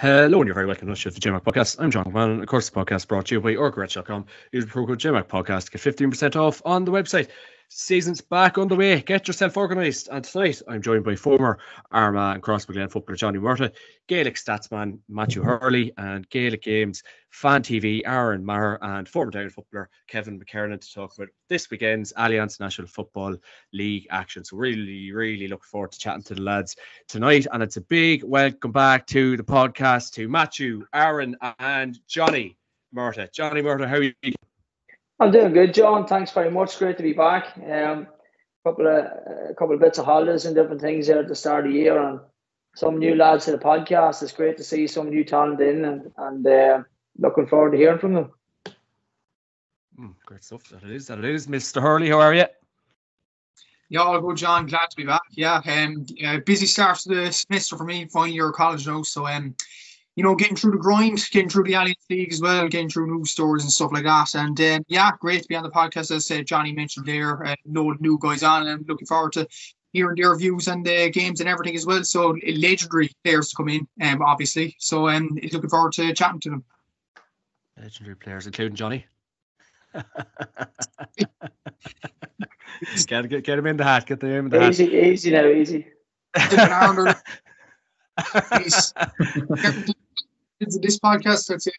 Hello, and you're very welcome to the JMac podcast. I'm John McKernan, and of course, the podcast brought to you by orgretch.com. Use the promo code JMac podcast to get 15% off on the website. Season's back on the way. Get yourself organised. And tonight, I'm joined by former Armagh and Crossbow Glen footballer Johnny Murtagh, Gaelic statsman Matthew Hurley, and Gaelic Games Fan TV Aaron Maher, and former Down footballer Kevin McKernan to talk about this weekend's Alliance National Football League action. So really looking forward to chatting to the lads tonight. And it's a big welcome back to the podcast to Matthew, Aaron, and Johnny Murtagh. Johnny Murtagh, how are you? I'm doing good, John. Thanks very much. Great to be back. A couple of bits of holidays and different things there at the start of the year, and some new lads to the podcast. It's great to see some new talent in, and looking forward to hearing from them. Great stuff. That it is. Mr. Hurley, how are you? Yeah, all good, John. Glad to be back. Yeah, busy start to the semester for me, final year of college now. So, getting through the grind, getting through the Alliance League as well, getting through news stories and stuff like that. And great to be on the podcast. As Johnny mentioned there, load of new guys on, and I'm looking forward to hearing their views on the games and everything as well. So legendary players to come in, obviously. So looking forward to chatting to them. Legendary players, including Johnny. Get him in the hat. Get him in the hat. Easy now, easy. This podcast, that's it.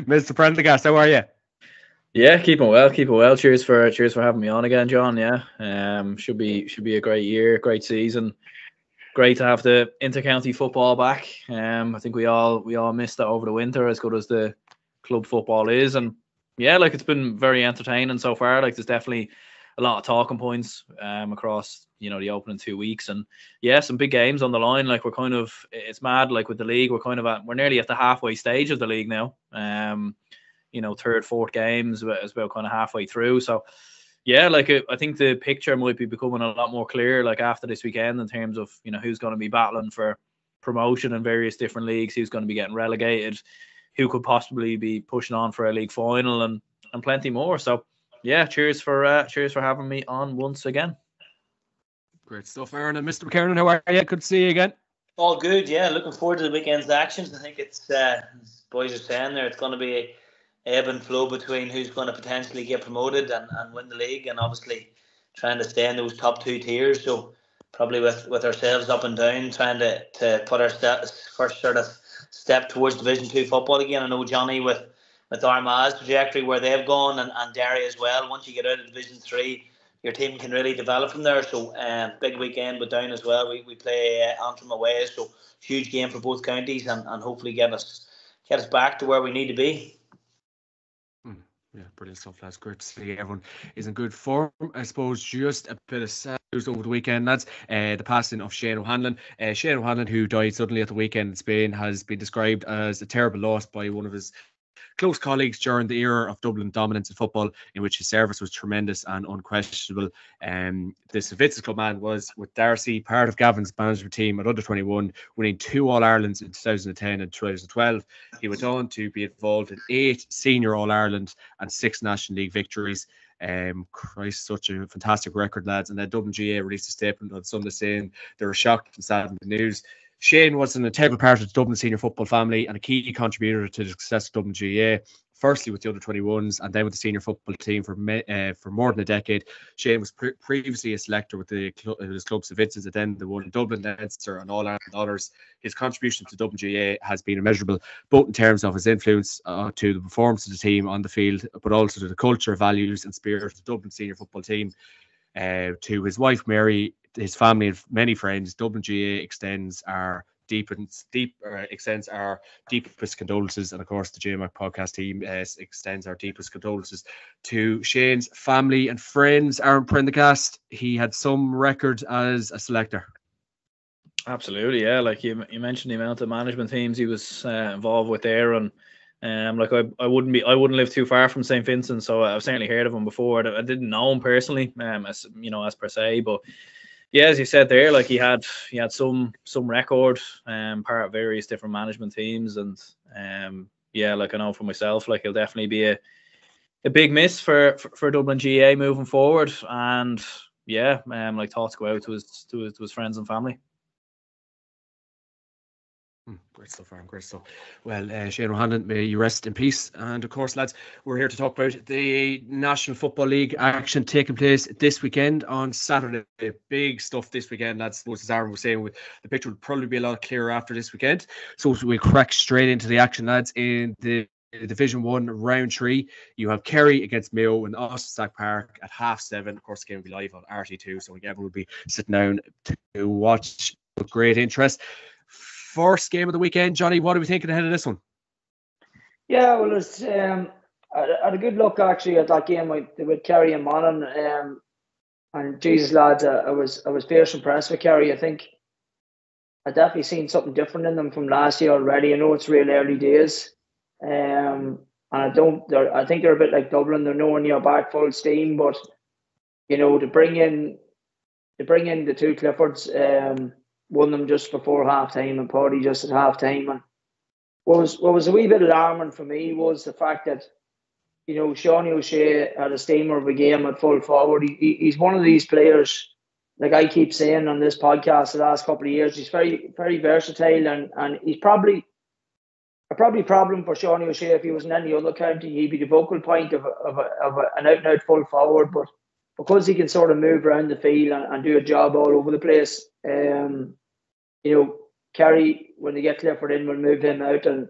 Mr. Prendergast, how are you? Yeah, keeping well. Cheers for having me on again, John. Yeah, should be a great year, great season. Great to have the inter-county football back. I think we all missed it over the winter, as good as the club football is, and yeah, it's been very entertaining so far. There's definitely a lot of talking points across the opening 2 weeks, and yeah, some big games on the line. We're kind of, it's mad. With the league, we're nearly at the halfway stage of the league now. Third, fourth games is about kind of halfway through. So yeah, I think the picture might be becoming a lot more clear after this weekend, in terms of who's going to be battling for promotion in various different leagues, who's going to be getting relegated, who could possibly be pushing on for a league final, and plenty more. So yeah, cheers for having me on once again. Great stuff, Aaron. And Mr. McKernan, how are you? Good to see you again. All good, yeah. Looking forward to the weekend's actions. I think it's, as boys are saying there, it's going to be a ebb and flow between who's going to potentially get promoted and win the league, and obviously trying to stay in those top two tiers. So probably with ourselves up and down, trying to put our first sort of step towards Division 2 football again. I know Johnny with Armagh's trajectory where they've gone, and Derry as well. Once you get out of Division 3, your team can really develop from there. So big weekend with Down as well. We play Antrim away, so huge game for both counties, and hopefully get us back to where we need to be. Yeah, brilliant stuff, lads. Great to see everyone is in good form. I suppose just a bit of sad news over the weekend, lads. The passing of Shane O'Hanlon. Shane O'Hanlon, who died suddenly at the weekend in Spain, has been described as a terrible loss by one of his close colleagues during the era of Dublin dominance in football, in which his service was tremendous and unquestionable. The St Vincent's Club man was, with Darcy, part of Gavin's management team at under-21, winning 2 All-Irelands in 2010 and 2012. He went on to be involved in 8 senior All-Ireland and 6 National League victories. Christ, such a fantastic record, lads. And then Dublin GA released a statement on Sunday saying they were shocked and saddened with the news. Shane was an integral part of the Dublin senior football family and a key contributor to the success of Dublin GA, firstly with the under-21s and then with the senior football team for more than a decade. Shane was previously a selector with his club St Vincent's, and then the one in Dublin, Leinster and All-Ireland honours. His contribution to Dublin GA has been immeasurable, both in terms of his influence to the performance of the team on the field, but also to the culture, values and spirit of the Dublin senior football team. To his wife Mary, his family and many friends, Dublin GA extends our deepest condolences, and of course the JMac podcast team extends our deepest condolences to Shane's family and friends. Aaron Prendergast, he had some record as a selector. Absolutely, yeah. You mentioned the amount of management teams he was involved with there, and I wouldn't live too far from St Vincent, so I've certainly heard of him before. I didn't know him personally, as per se, but yeah, as you said there, he had some record, part of various different management teams, and I know for myself, he'll definitely be a big miss for Dublin GA moving forward, and thoughts go out to his friends and family. Great stuff, Aaron. Great stuff. Well, Shane O'Hanlon, may you rest in peace. And of course, lads, we're here to talk about the National Football League action taking place this weekend on Saturday. Big stuff this weekend, lads. As Aaron was saying, the picture will probably be a lot clearer after this weekend. So we crack straight into the action, lads. In the Division 1 round 3, you have Kerry against Mayo in Ostack Park at 7:30. Of course, the game will be live on RT2, so everyone will be sitting down to watch with great interest. First game of the weekend, Johnny, what are we thinking ahead of this one? Yeah, well, I had a good look actually at that game with Kerry and Monaghan, and Jesus, lads, I was fierce impressed with Kerry. I think I definitely seen something different in them from last year already. I know it's real early days, and I think they're a bit like Dublin. They're nowhere near back full steam, but to bring in the two Cliffords. Won them just before half time and Paddy just at half time. And what was a wee bit alarming for me was the fact that, Sean O'Shea had a steamer of a game at full forward. He's one of these players, like I keep saying on this podcast the last couple of years, he's very, very versatile and he's probably problem for Sean O'Shea if he was in any other county. He'd be the focal point of an out-and-out full forward, but because he can sort of move around the field and do a job all over the place, Kerry, when they get Clifford in, will move him out. And,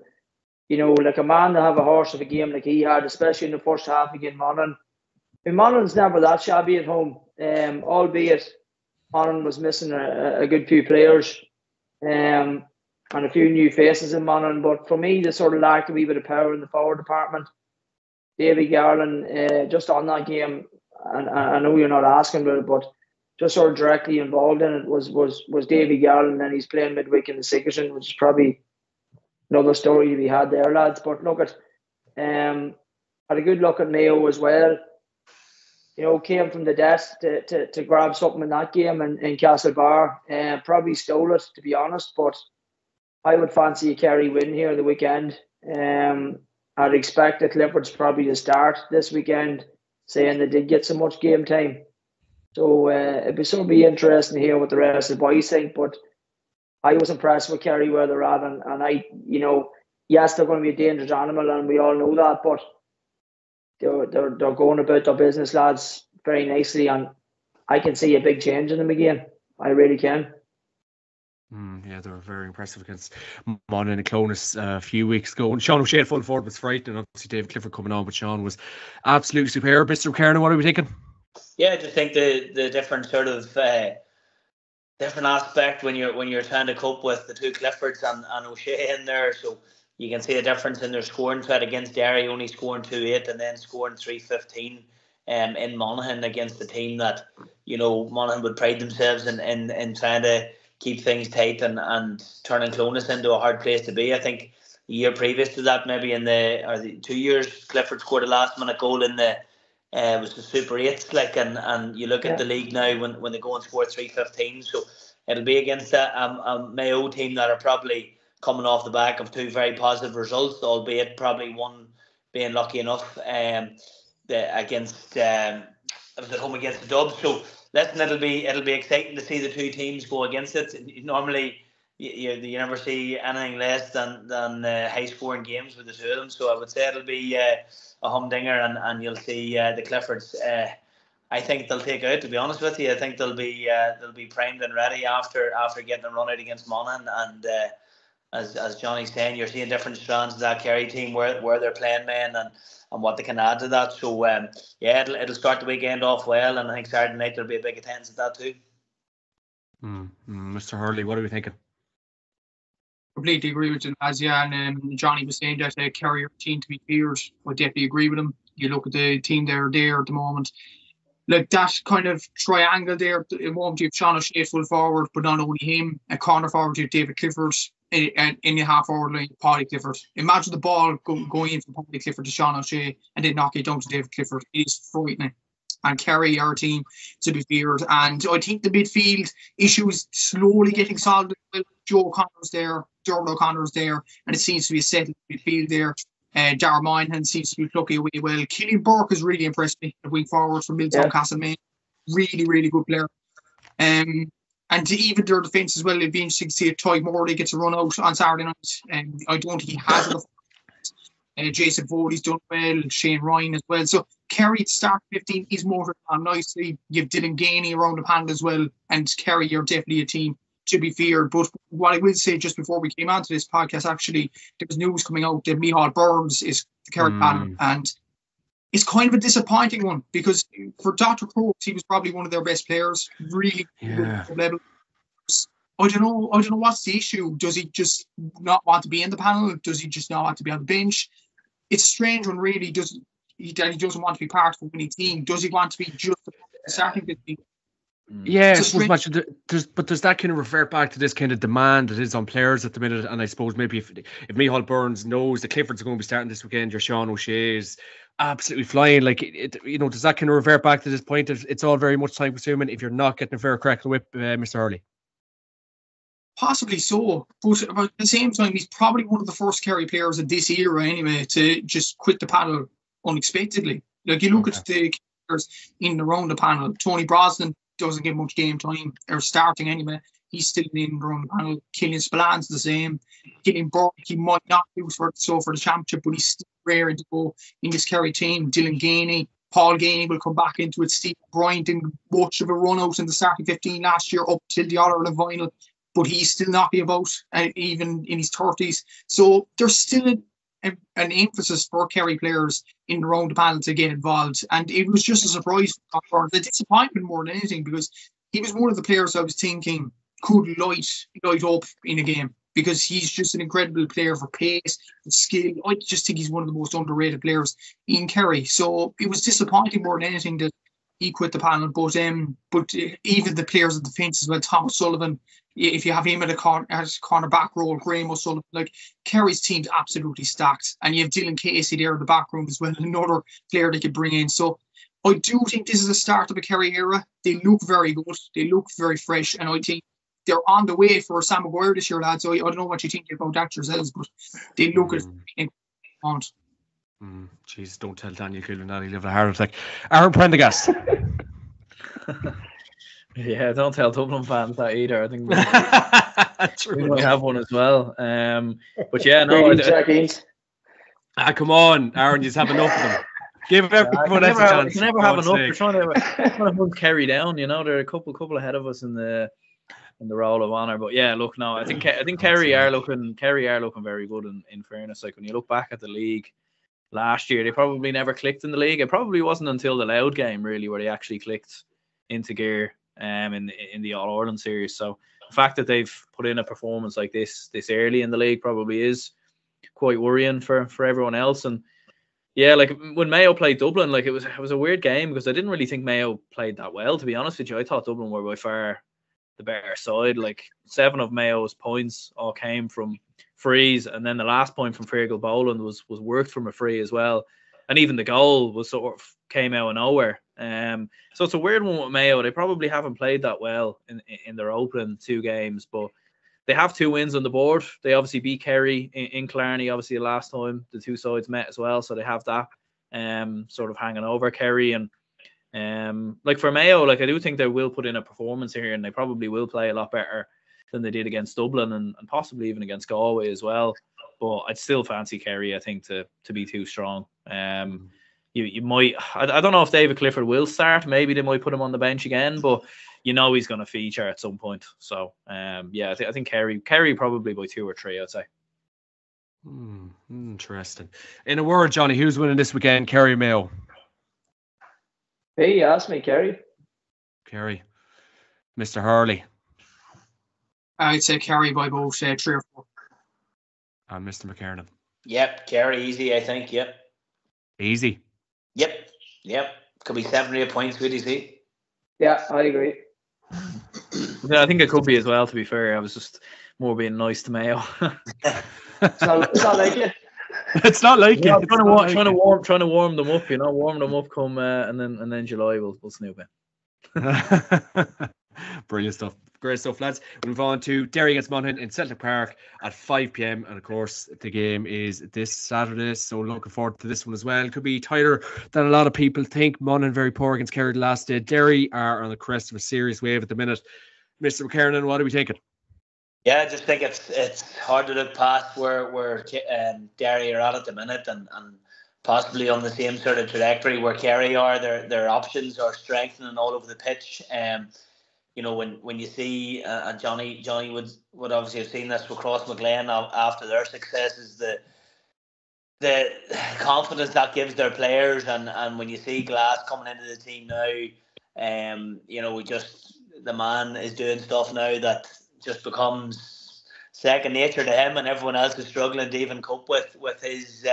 like a man to have a horse of a game like he had, especially in the first half against Monaghan. Monaghan's never that shabby at home, albeit Monaghan was missing a good few players and a few new faces in Monaghan. But for me, they sort of lacked a wee bit of power in the forward department. Davy Garland, just on that game, and I know you're not asking about it, but just sort of directly involved in it was Davy Garland, and he's playing midweek in the Sigerson, which is probably another story to be had there, lads. But look at, had a good look at Mayo as well. Came from the desk to grab something in that game in Castlebar. Probably stole it, to be honest, but I would fancy a Kerry win here the weekend. I'd expect the Cliffords probably to start this weekend, saying they did get so much game time. So it'd be interesting to hear what the rest of the boys think. But I was impressed with Kerry where they're at, and I, yes, they're going to be a dangerous animal, and we all know that. But they're going about their business, lads, very nicely, and I can see a big change in them again. I really can. Yeah, they were very impressive against Monaghan and Clonus a few weeks ago. And Sean O'Shea full forward was frightening. Obviously, David Clifford coming on, but Sean was absolutely superb. Mr. McKernan, what are we thinking? Yeah, I just think the different sort of different aspect when you're trying to cope with the two Cliffords and O'Shea in there. So you can see a difference in their scoring threat against Derry, only scoring 2-8 and then scoring 3-15 in Monaghan against the team that Monaghan would pride themselves in trying to keep things tight and turning Clonus into a hard place to be. I think the year previous to that, maybe in the 2 years, Clifford scored a last minute goal in the was the Super 8s, and you look at the league now when they go and score 3-15, so it'll be against a Mayo team that are probably coming off the back of two very positive results, albeit probably one being lucky enough against it was at home against the Dubs. So listen, it'll be exciting to see the two teams go against it. Normally you never see anything less than high scoring games with the two of them, so I would say it'll be a humdinger, and you'll see the Cliffords. I think they'll take out, to be honest with you. I think they'll be primed and ready after getting a run out against Monaghan, and as Johnny's saying, you're seeing different strands of that Kerry team where they're playing men and what they can add to that. So it'll start the weekend off well, and I think Saturday night there'll be a big attendance at that too. Mr. Hurley, what are we thinking? Completely agree with you, as and Johnny was saying that Kerry are a team to be feared. I definitely agree with him. You look at the team there at the moment, like that kind of triangle there. It won't have Sean O'Shea full forward, but not only him, a corner forward, you have David Clifford, and in the half forward line, Paddy Clifford. Imagine the ball going in from Paddy Clifford to Sean O'Shea and then knock it down to David Clifford. It is frightening. And Kerry are a team to be feared. And I think the midfield issue is slowly getting solved. Joe O'Connor's there, Jordan O'Connor's there, and it seems to be a settled midfield there. Darragh Moynihan seems to be plucking away well. Killian Burke has really impressed me at wing forward from Milltown Castlemaine. Really, really good player. And And even their defence as well, it'd be interesting to see if Ty Morley gets a run out on Saturday night. And I don't think he has enough. Jason Foley's done well, Shane Ryan as well. So Kerry at start 15 is motored on nicely. You've Dylan Gainey around the panel as well. And Kerry are definitely a team to be feared. But what I will say just before we came onto this podcast, actually, there was news coming out that Micheál Burns is the Kerry panel. And it's kind of a disappointing one because for Dr. Crokes, he was probably one of their best players. Really good level. I don't know what's the issue. Does he just not want to be in the panel? Does he just not want to be on the bench? It's a strange one, really. He doesn't want to be part of a winning team. Does he want to be just the starting 15? Yeah, I suppose much. But does that kind of revert back to this kind of demand that is on players at the minute? And I suppose maybe if Micheál Burns knows the Cliffords are going to be starting this weekend, your Sean O'Shea is absolutely flying. Like does that kind of revert back to this point? It's all very much time consuming if you're not getting a fair crack of the whip, Mr. Hurley. Possibly so, but at the same time, he's probably one of the first Kerry players of this era anyway to just quit the panel unexpectedly. Like you look at the players in and around the panel, Tony Brosnan doesn't get much game time, or starting anyway. He's still in and around the panel. Killian Spillan's the same. Killian Burke, he might not do for the championship, but he's still raring to go in this Kerry team. Dylan Gainey, Paul Gainey will come back into it. Steve Bryant didn't much of a run out in the starting 15 last year up till the All-Ireland final. But he's still knocking about, even in his 30s. So there's still an emphasis for Kerry players in and around the panel to get involved. And it was just a surprise, or the disappointment more than anything, because he was one of the players I was thinking could light up in a game, because he's just an incredible player for pace and skill. I just think he's one of the most underrated players in Kerry. So it was disappointing more than anything that he quit the panel. But even the players of the defence as well, Thomas Sullivan, if you have him at a corner back role, Graham O'Sullivan, like Kerry's team's absolutely stacked. And you have Dylan Casey there in the back room as well, another player they could bring in. So I do think this is the start of a Kerry era. They look very good. They look very fresh. And I think they're on the way for Sam Maguire this year, lads. So I don't know what you think about that yourselves, but they look at it. Jeez, don't tell Daniel Kilvin that he'll have a heart attack. Aaron Prendergast. Yeah, don't tell Dublin fans that either. I think we might have one as well. But yeah, no. Come on, Aaron, you just have enough of them. Give everyone else a chance. You can never have enough. We're trying to hunt Kerry down. You know, they're a couple ahead of us in the Roll of Honour. But yeah, look, no, I think Kerry are looking very good. In fairness, like when you look back at the league last year, they probably never clicked in the league. It probably wasn't until the Louth game really where they actually clicked into gear. In the All Ireland series. So the fact that they've put in a performance like this early in the league probably is quite worrying for everyone else. And yeah, like when Mayo played Dublin, like it was a weird game because I didn't really think Mayo played that well, to be honest with you. I thought Dublin were by far the better side. Like 7 of Mayo's points all came from frees, and then the last point from Fergal Boland was worked from a free as well. And even the goal was sort of came out of nowhere. So it's a weird one with Mayo. They probably haven't played that well in their opening 2 games, but they have 2 wins on the board. They obviously beat Kerry in Killarney, obviously the last time the 2 sides met as well. So they have that sort of hanging over Kerry. And like for Mayo, like I do think they will put in a performance here, and they probably will play a lot better than they did against Dublin and possibly even against Galway as well. But I'd still fancy Kerry, I think, to be too strong. You might, I don't know if David Clifford will start. Maybe they might put him on the bench again, but you know he's going to feature at some point. So yeah, I think Kerry probably by 2 or 3, I'd say. Interesting. In a word, Johnny, who's winning this weekend? Kerry or Mayo? Hey, you asked me, Kerry. Kerry. Mr. Hurley. I'd say Kerry by both 3 or 4. And Mr. McKernan. Yep, Kerry easy, I think. Yep. Easy. Yep. Could be 7 or 8 points, would you see? Yeah, I agree. Yeah, I think it could be as well, to be fair. I was just more being nice to Mayo. It's not like it. It's not like it. Trying to warm them up, warm them up come and then July we'll snoop in. Brilliant stuff. Great stuff, lads. We'll move on to Derry against Monaghan in Celtic Park at 5 p.m. And of course, the game is this Saturday, so looking forward to this one as well. It could be tighter than a lot of people think. Monaghan very poor against Kerry last day. Derry are on the crest of a serious wave at the minute. Mr. McKernan, what are we thinking? Yeah, I just think it's hard to look past where Derry are at the minute, and possibly on the same sort of trajectory where Kerry are. Their options are strengthening all over the pitch. When you see and Johnny would obviously have seen this with Cross McLean after their successes, the confidence that gives their players, and when you see Glass coming into the team now, the man is doing stuff now that just becomes second nature to him, and everyone else is struggling to even cope with his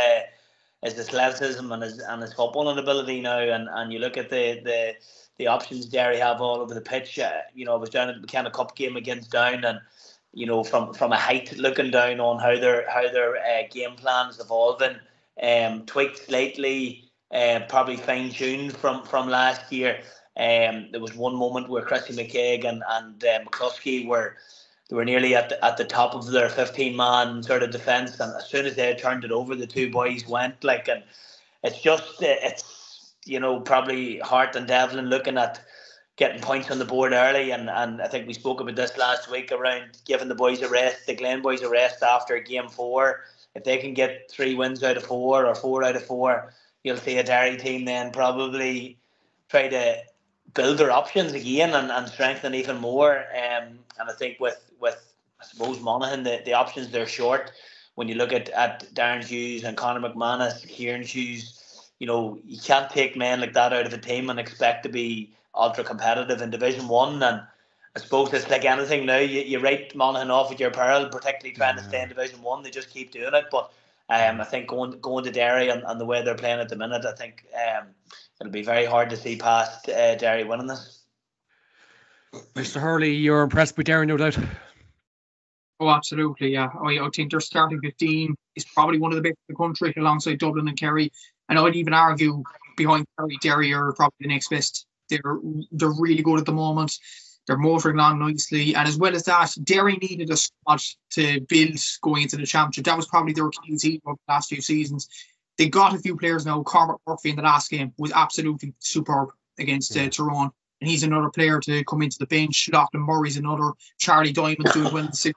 athleticism and his footballing ability now. And you look at the options Derry have all over the pitch. I was down at the McKenna Cup game against Down, and from a height looking down on how their game plan is evolving, tweaked slightly, probably fine tuned from last year. There was one moment where Chrissy McKaig and McCluskey were nearly at the top of their 15-man sort of defence, and as soon as they turned it over, the two boys went and it's just probably Hart and Devlin looking at getting points on the board early, and I think we spoke about this last week around giving the boys a rest, the Glen boys a rest after game 4. If they can get 3 wins out of 4 or 4 out of 4, you'll see a Derry team then probably try to build their options again and strengthen even more. And I think with I suppose Monaghan, the options they're short. When you look at Darren Hughes and Conor McManus, Kieran Hughes, you can't take men like that out of a team and expect to be ultra competitive in Division 1. And I suppose it's like anything now. You write Monaghan off at your peril, particularly trying to stay in Division 1. They just keep doing it. But I think going to Derry and the way they're playing at the minute, I think it'll be very hard to see past Derry winning this. Mr. Hurley, you're impressed with Derry, no doubt. Oh, absolutely, yeah. I think their starting 15 is probably one of the best in the country, alongside Dublin and Kerry. And I'd even argue behind Kerry, Derry are probably the next best. They're really good at the moment. They're motoring along nicely. And as well as that, Derry needed a squad to build going into the championship. That was probably their key team over the last few seasons. They got a few players now. Cormac Murphy in the last game was absolutely superb against Tyrone. And he's another player to come into the bench. Lachlan Murray's another. Charlie Diamond doing well in the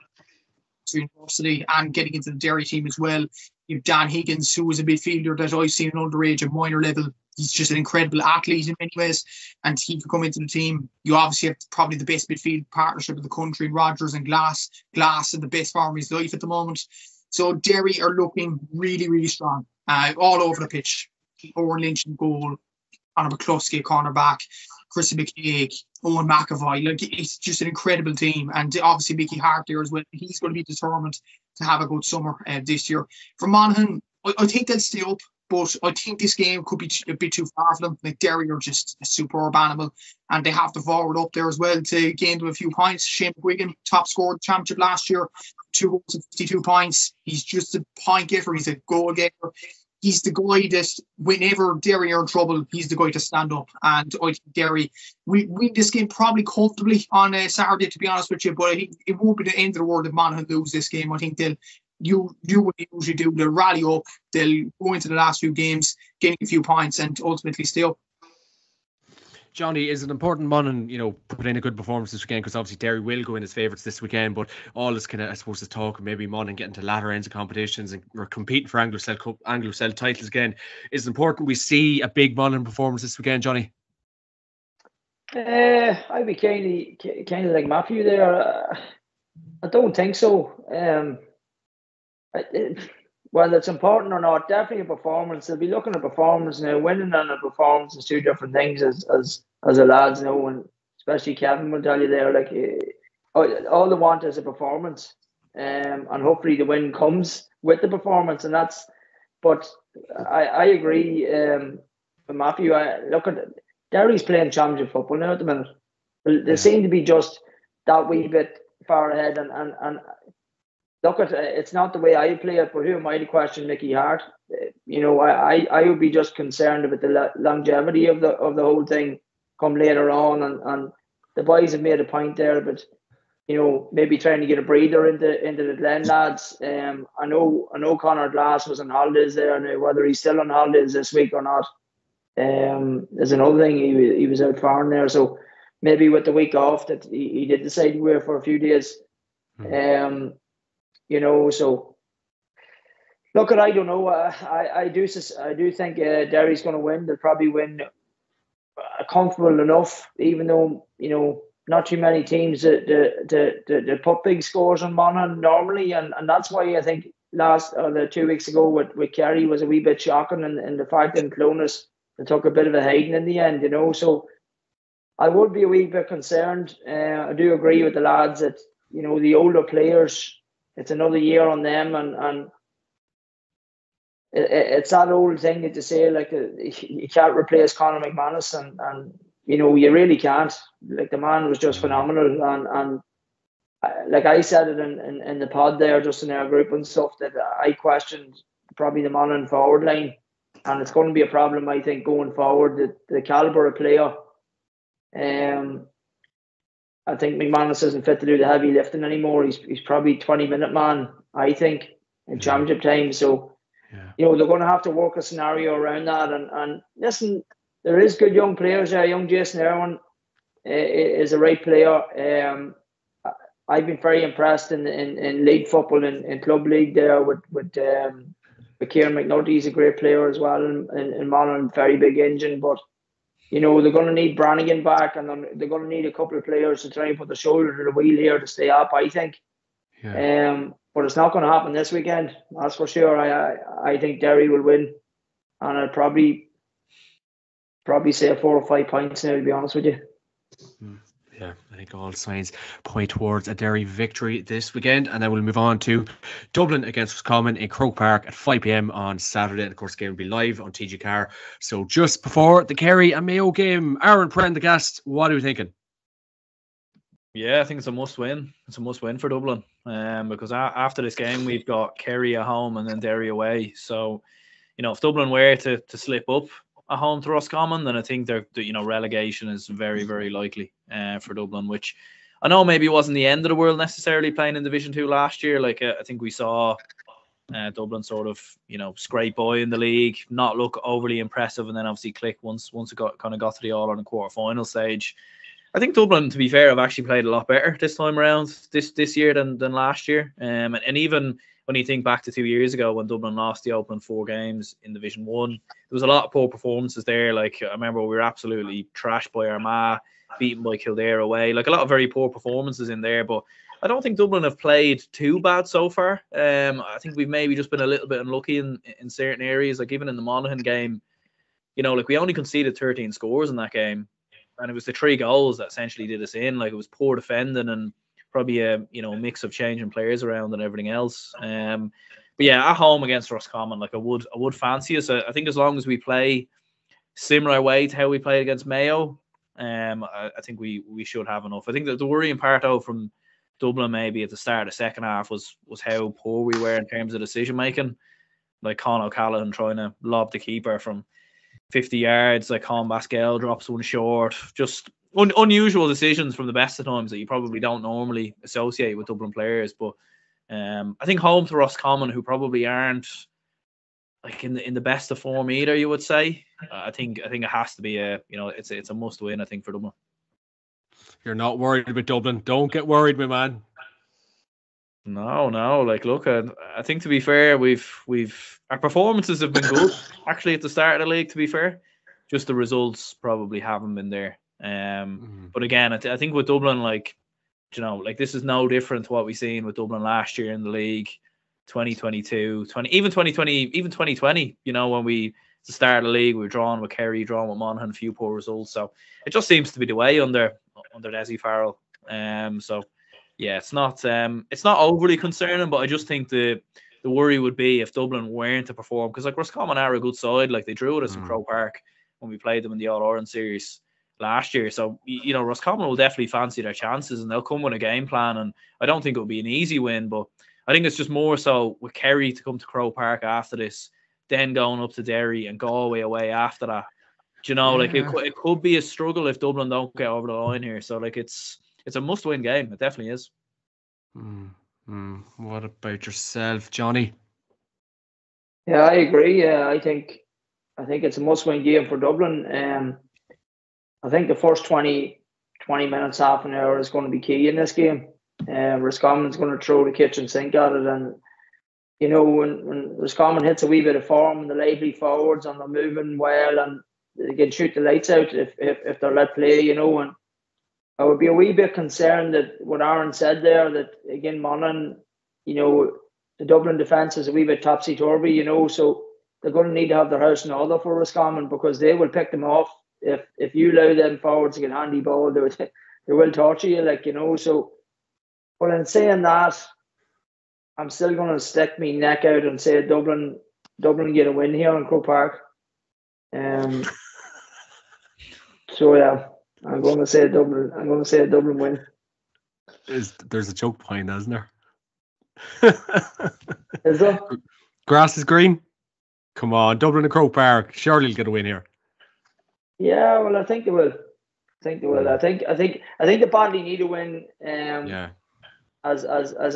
University and getting into the Derry team as well. You have Dan Higgins, who was a midfielder that I've seen at underage and minor level. He's just an incredible athlete in many ways, and he could come into the team. You obviously have probably the best midfield partnership in the country, Rodgers and Glass. Glass in the best form of his life at the moment. So Derry are looking really, really strong all over the pitch. Owen Lynch in goal, Conor McCluskey, cornerback, Chrissy McKaig, Owen McAvoy. It's just an incredible team. And obviously Mickey Hart there as well. He's going to be determined to have a good summer this year. For Monaghan, I think they'll stay up, but I think this game could be a bit too far for them. Like, Derry are just a superb animal, and they have the forward up there as well to gain them a few points. Shane McGuigan, top scorer of the championship last year, 2 goals and 52 points. He's just a point getter. He's a goal getter. He's the guy that whenever Derry are in trouble, he's the guy to stand up. And I think Derry win this game probably comfortably on Saturday, to be honest with you. But I think it won't be the end of the world if Monaghan lose this game. I think they'll do what they usually do. They'll rally up. They'll go into the last few games, getting a few points, and ultimately stay up. Johnny, is it important Monaghan, put in a good performance this weekend? Because obviously Derry will go in as favourites this weekend, but all this kind of, I suppose, this talk of maybe Monaghan getting to latter ends of competitions and we're competing for Anglo-Cell titles again. Is it important we see a big Monaghan performance this weekend, Johnny? I'd be kind of like Matthew there. I don't think so. Whether it's important or not, definitely a performance. They'll be looking at performance now. Winning on a performance is 2 different things, as the lads know, and especially Kevin will tell you there. Like, all they want is a performance, and hopefully the win comes with the performance. And that's. But I agree with Matthew. Look at Derry's playing championship football now at the minute. They seem to be just that wee bit far ahead, and look at it's not the way I play it, but who am I to question Mickey Hart? I would be just concerned about the longevity of the whole thing come later on, and the boys have made a point there, but maybe trying to get a breather into the Glen lads. I know Conor Glass was on holidays there, and whether he's still on holidays this week or not, there's another thing. He was out foreign there, so maybe with the week off that he did decide to wear for a few days. You know, so look, I don't know. I do think Derry's going to win. They'll probably win comfortable enough, even though, you know, not too many teams that put big scores on Monaghan normally, and that's why I think the 2 weeks ago with Kerry was a wee bit shocking, and the fact that in Clonus they took a bit of a hiding in the end, you know. So I would be a wee bit concerned. I do agree with the lads that, you know, the older players, it's another year on them, and it's that old thing that you say, like, you can't replace Conor McManus, and you know, you really can't. Like, the man was just phenomenal, and like I said it in the pod there, just in our group and stuff, that I questioned probably the Monaghan forward line, and it's going to be a problem, I think, going forward. The calibre of player. I think McManus isn't fit to do the heavy lifting anymore. He's probably 20-minute man, I think, in championship time. So, you know, they're going to have to work a scenario around that. And listen, there is good young players there. Young Jason Irwin is a right player. I've been very impressed in league football, in club league there with McKernan McNulty. He's a great player as well in Monaghan, very big engine. But, you know, they're going to need Brannigan back, and they're going to need a couple of players to try and put the shoulder to the wheel here to stay up, I think. But it's not going to happen this weekend, that's for sure. I think Derry will win, and I'd probably say 4 or 5 points now, to be honest with you. Yeah, I think all signs point towards a Derry victory this weekend, and then we'll move on to Dublin against Roscommon in Croke Park at 5 p.m. on Saturday. And of course, the game will be live on TG Car. So just before the Kerry and Mayo game, Aaron Prendergast, what are you thinking? Yeah, I think it's a must-win. It's a must-win for Dublin, because after this game, we've got Kerry at home and then Derry away. So, you know, if Dublin were to slip up at home to Roscommon, then I think relegation is very, very likely for Dublin, which I know maybe wasn't the end of the world necessarily playing in Division 2 last year. Like, I think we saw Dublin sort of, you know, scrape by in the league, not look overly impressive, and then obviously click once it got to the All-Ireland quarter-final stage. I think Dublin, to be fair, have actually played a lot better this time around this year than last year. And even when you think back to 2 years ago when Dublin lost the opening 4 games in Division 1, there was a lot of poor performances there. Like, I remember we were absolutely trashed by Armagh, beaten by Kildare away. Like, a lot of very poor performances in there. But I don't think Dublin have played too bad so far. I think we've maybe just been a little bit unlucky in certain areas. Like, even in the Monaghan game, you know, like, we only conceded 13 scores in that game. And it was the 3 goals that essentially did us in. Like, it was poor defending and probably a mix of changing players around and everything else. But yeah, at home against Roscommon, like, I would fancy us. I think as long as we play similar way to how we played against Mayo, I think we should have enough. I think that the worrying part though from Dublin maybe at the start of the second half was how poor we were in terms of decision making. Like, Con O'Callaghan trying to lob the keeper from 50 yards, like Con Basquel drops one short. Just unusual decisions from the best of times that you probably don't normally associate with Dublin players. But I think home to Roscommon, who probably aren't like in the best of form either, you would say. I think it has to be it's a must win, I think, for Dublin. You're not worried about Dublin. Don't get worried, my man. No. Like, look, I think, to be fair, our performances have been good actually at the start of the league. To be fair, just the results probably haven't been there. But again, I think with Dublin, like, you know, like, this is no different to what we seen with Dublin last year in the league, 2022, even 2020. You know, when we at the start of the league, we were drawn with Kerry, drawn with Monaghan, a few poor results. So it just seems to be the way under Dessie Farrell. So. Yeah, it's not overly concerning, but I just think the worry would be if Dublin weren't to perform, because, like, Roscommon are a good side. Like, they drew with us in Croke Park when we played them in the All-Ireland series last year. So, you know, Roscommon will definitely fancy their chances, and they'll come with a game plan. And I don't think it will be an easy win, but I think it's just more so with Kerry to come to Croke Park after this, then going up to Derry and Galway away after that. Do you know, like, it could be a struggle if Dublin don't get over the line here. So, like, it's a must-win game. It definitely is. What about yourself, Johnny? Yeah, I agree. I think it's a must-win game for Dublin. I think the first 20 20 minutes, half an hour is going to be key in this game. Roscommon's going to throw the kitchen sink at it, and you know, when Roscommon hits a wee bit of form and the lively forwards and they're moving well and they can shoot the lights out if they're let play, you know. And I would be a wee bit concerned that what Aaron said there, that again Monaghan, you know, the Dublin defence is a wee bit topsy-turvy, you know, so they're going to need to have their house in order for Roscommon, because they will pick them off if you allow them forwards to get handy ball. They will torture you, like, you know. So, but in saying that, I'm still going to stick my neck out and say Dublin get a win here in Croke Park. So yeah, I'm going to say Dublin. I'm going to say a Dublin win. There's a choke point, isn't there? Is there? Grass is green. Come on, Dublin and Croke Park. Surely you'll get a win here. Yeah, well, I think they will. I think they badly need a win. Yeah. As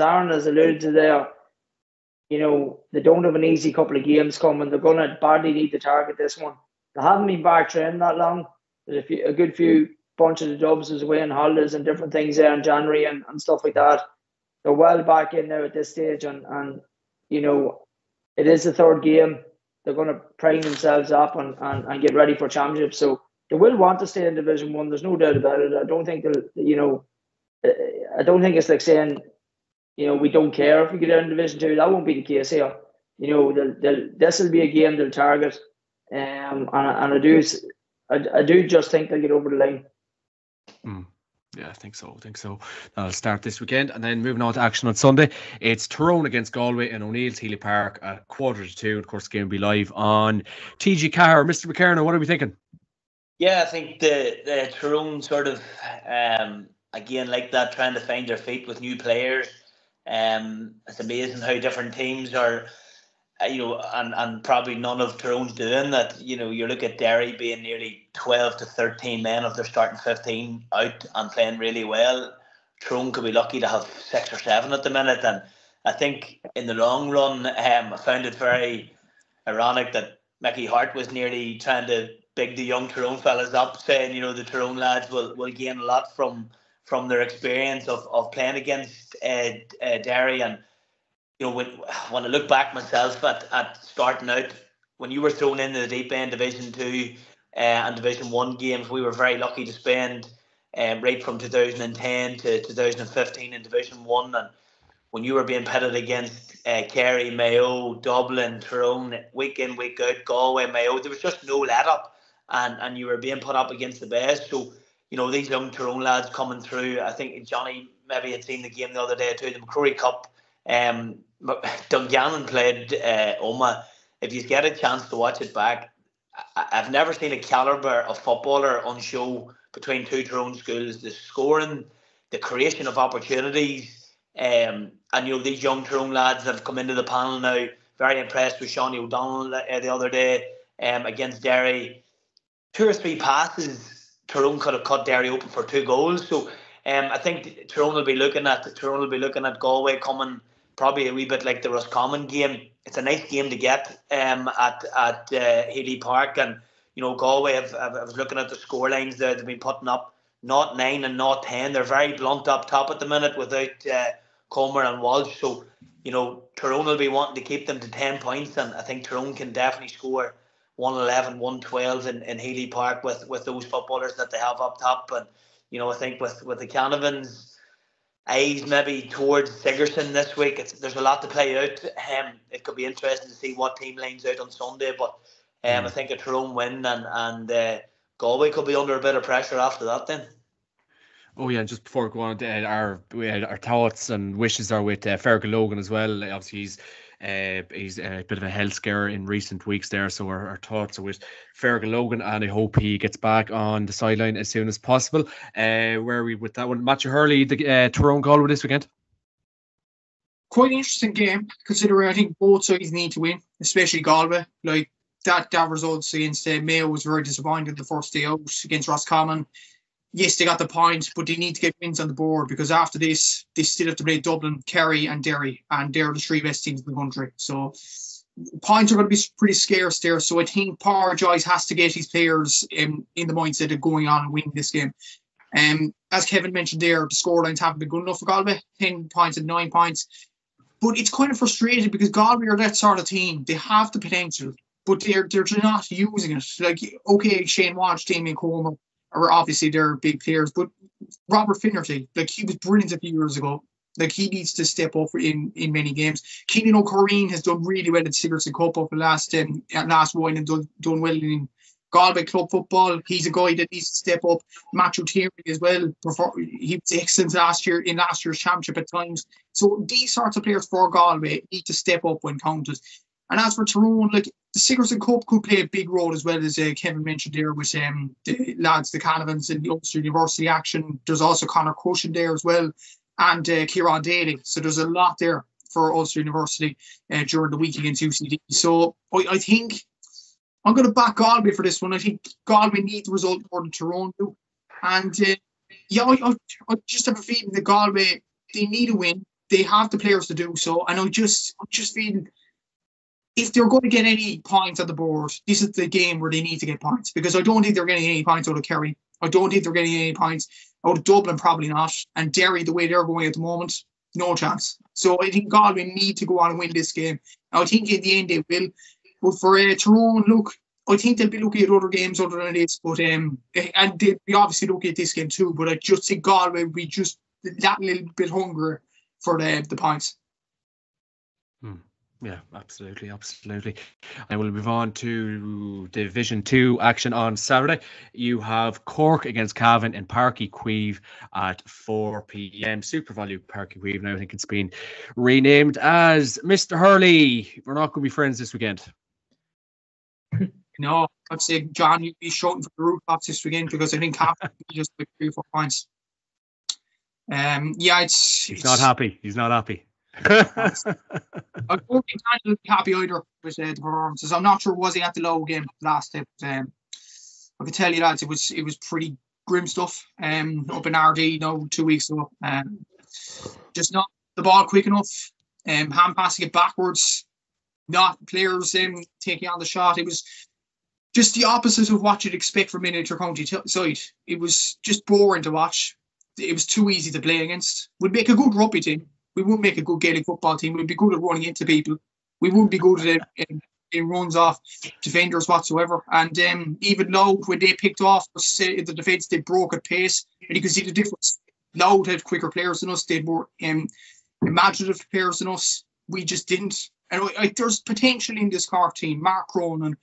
Aaron has alluded to there, you know, they don't have an easy couple of games coming. They're going to badly need to target this one. They haven't been back training that long. There's a good few bunch of the Dubs was away on holidays and different things there in January and stuff like that. They're well back in now at this stage, and you know, it is the third game. They're going to prime themselves up and get ready for championship. So they will want to stay in Division 1. There's no doubt about it. I don't think they'll, you know, I don't think it's like saying, you know, we don't care if we get out in Division 2. That won't be the case here. You know, this will be a game they'll target, and I do just think they'll get over the line. Yeah, I think so. That'll start this weekend, and then moving on to action on Sunday. It's Tyrone against Galway in O'Neill's Healy Park at 1:45. Of course, the game will be live on TG Car. Mr. McKernan, what are we thinking? Yeah, I think the Tyrone sort of again, like that, trying to find their feet with new players. It's amazing how different teams are, you know, and probably none of Tyrone's doing that. You know, you look at Derry being nearly 12 to 13 men of their starting 15 out and playing really well. Tyrone could be lucky to have 6 or 7 at the minute, and I think in the long run, I found it very ironic that Mickey Hart was nearly trying to big the young Tyrone fellas up, saying, you know, the Tyrone lads will gain a lot from their experience of playing against Derry. And you know, when I look back myself at starting out, when you were thrown into the deep end Division 2 and Division 1 games, we were very lucky to spend right from 2010 to 2015 in Division 1. And when you were being pitted against Kerry, Mayo, Dublin, Tyrone, week in, week out, Galway, Mayo, there was just no let-up. And you were being put up against the best. So, you know, these young Tyrone lads coming through, I think Johnny maybe had seen the game the other day too, the McCrory Cup. Dungannon played Oma. If you get a chance to watch it back, I've never seen a calibre of footballer on show between two Tyrone schools. The scoring, the creation of opportunities, and you know, these young Tyrone lads have come into the panel now. Very impressed with Shawnee O'Donnell the other day against Derry. 2 or 3 passes, Tyrone could have cut Derry open for 2 goals. So I think Tyrone will be looking at Galway coming probably a wee bit like the Roscommon game. It's a nice game to get at Healy Park, and you know, Galway I was looking at the score lines there. They've been putting up 0-9 and 0-10. They're very blunt up top at the minute without Comer and Walsh. So you know, Tyrone will be wanting to keep them to 10 points, and I think Tyrone can definitely score 111, 112 in Healy Park with those footballers that they have up top. And you know, I think with the Canavans' eyes maybe towards Sigerson this week, there's a lot to play out. It could be interesting to see what team lines out on Sunday, but I think a Tyrone win and Galway could be under a bit of pressure after that then. Oh yeah, and just before we go on, our thoughts and wishes are with Fergal Logan as well. Obviously, he's a bit of a health scare in recent weeks there, so our thoughts are with Fergal Logan, and I hope he gets back on the sideline as soon as possible. Where are we with that one? Matthew Hurley, the Tyrone Galway this weekend? Quite an interesting game, considering I think both sides need to win, especially Galway. Like that results against Mayo was very disappointing the first day out against Roscommon. Yes, they got the points, but they need to get wins on the board, because after this, they still have to play Dublin, Kerry and Derry, and they're the 3 best teams in the country. So points are going to be pretty scarce there. So I think Power Joyce has to get his players in the mindset of going on and winning this game. As Kevin mentioned there, the scorelines haven't been good enough for Galway, 10 points and 9 points. But it's kind of frustrating because Galway are that sort of team. They have the potential, but they're just not using it. Like, okay, Shane Walsh, Damien Comer, are obviously they're big players, but Robert Finnerty, like, he was brilliant a few years ago. Like, he needs to step up in many games. Keenan O'Corrine has done really well at Sigerson Cup over the last while and done well in Galway club football. He's a guy that needs to step up. Matthew Tierney as well. He was excellent last year's championship at times. So these sorts of players for Galway need to step up when counted. And as for Tyrone, like, the Sigerson Cup could play a big role as well, as Kevin mentioned there with the lads, the Canavans and the Ulster University action. There's also Conor Cushion there as well, and Kieran Daly. So there's a lot there for Ulster University during the week against UCD. So I think I'm going to back Galway for this one. I think Galway need the result more than Tyrone do. And I just have a feeling that Galway, they need a win. They have the players to do so. And I'm just feeling if they're going to get any points on the board, this is the game where they need to get points. Because I don't think they're getting any points out of Kerry. I don't think they're getting any points out of Dublin, probably not. And Derry, the way they're going at the moment, no chance. So I think Galway need to go on and win this game. I think in the end they will. But for Tyrone, look, I think they'll be looking at other games other than this. But and they'll be obviously looking at this game too. But I just think Galway will be just that little bit hungrier for the points. Yeah, absolutely. And we'll move on to Division 2 action on Saturday. You have Cork against Cavan in Páirc Uí Chaoimh at 4 p.m. Super Value Páirc Uí Chaoimh. Now I think it's been renamed as Mr. Hurley. We're not going to be friends this weekend. No, I'd say, John, you'd be shouting for the rooftops this weekend because I think Cavan will be just like 3 or 4 points. He's not happy. He's not happy. I don't think Daniel would be happy either with the performances. I'm not sure was he at the low game last day. I can tell you lads, it was pretty grim stuff. Up in RD 2 weeks ago. Just not the ball quick enough. Hand passing it backwards. Not players taking on the shot. It was just the opposite of what you'd expect from an inter-county side. It was just boring to watch. It was too easy to play against. Would make a good rugby team. We wouldn't make a good Gaelic football team. We'd be good at running into people. We wouldn't be good at in runs off defenders whatsoever. And even Loud, when they picked off the defence, they broke at pace. And you can see the difference. Loud had quicker players than us. They had more imaginative players than us. We just didn't. And there's potential in this Cork team. Mark Cronin,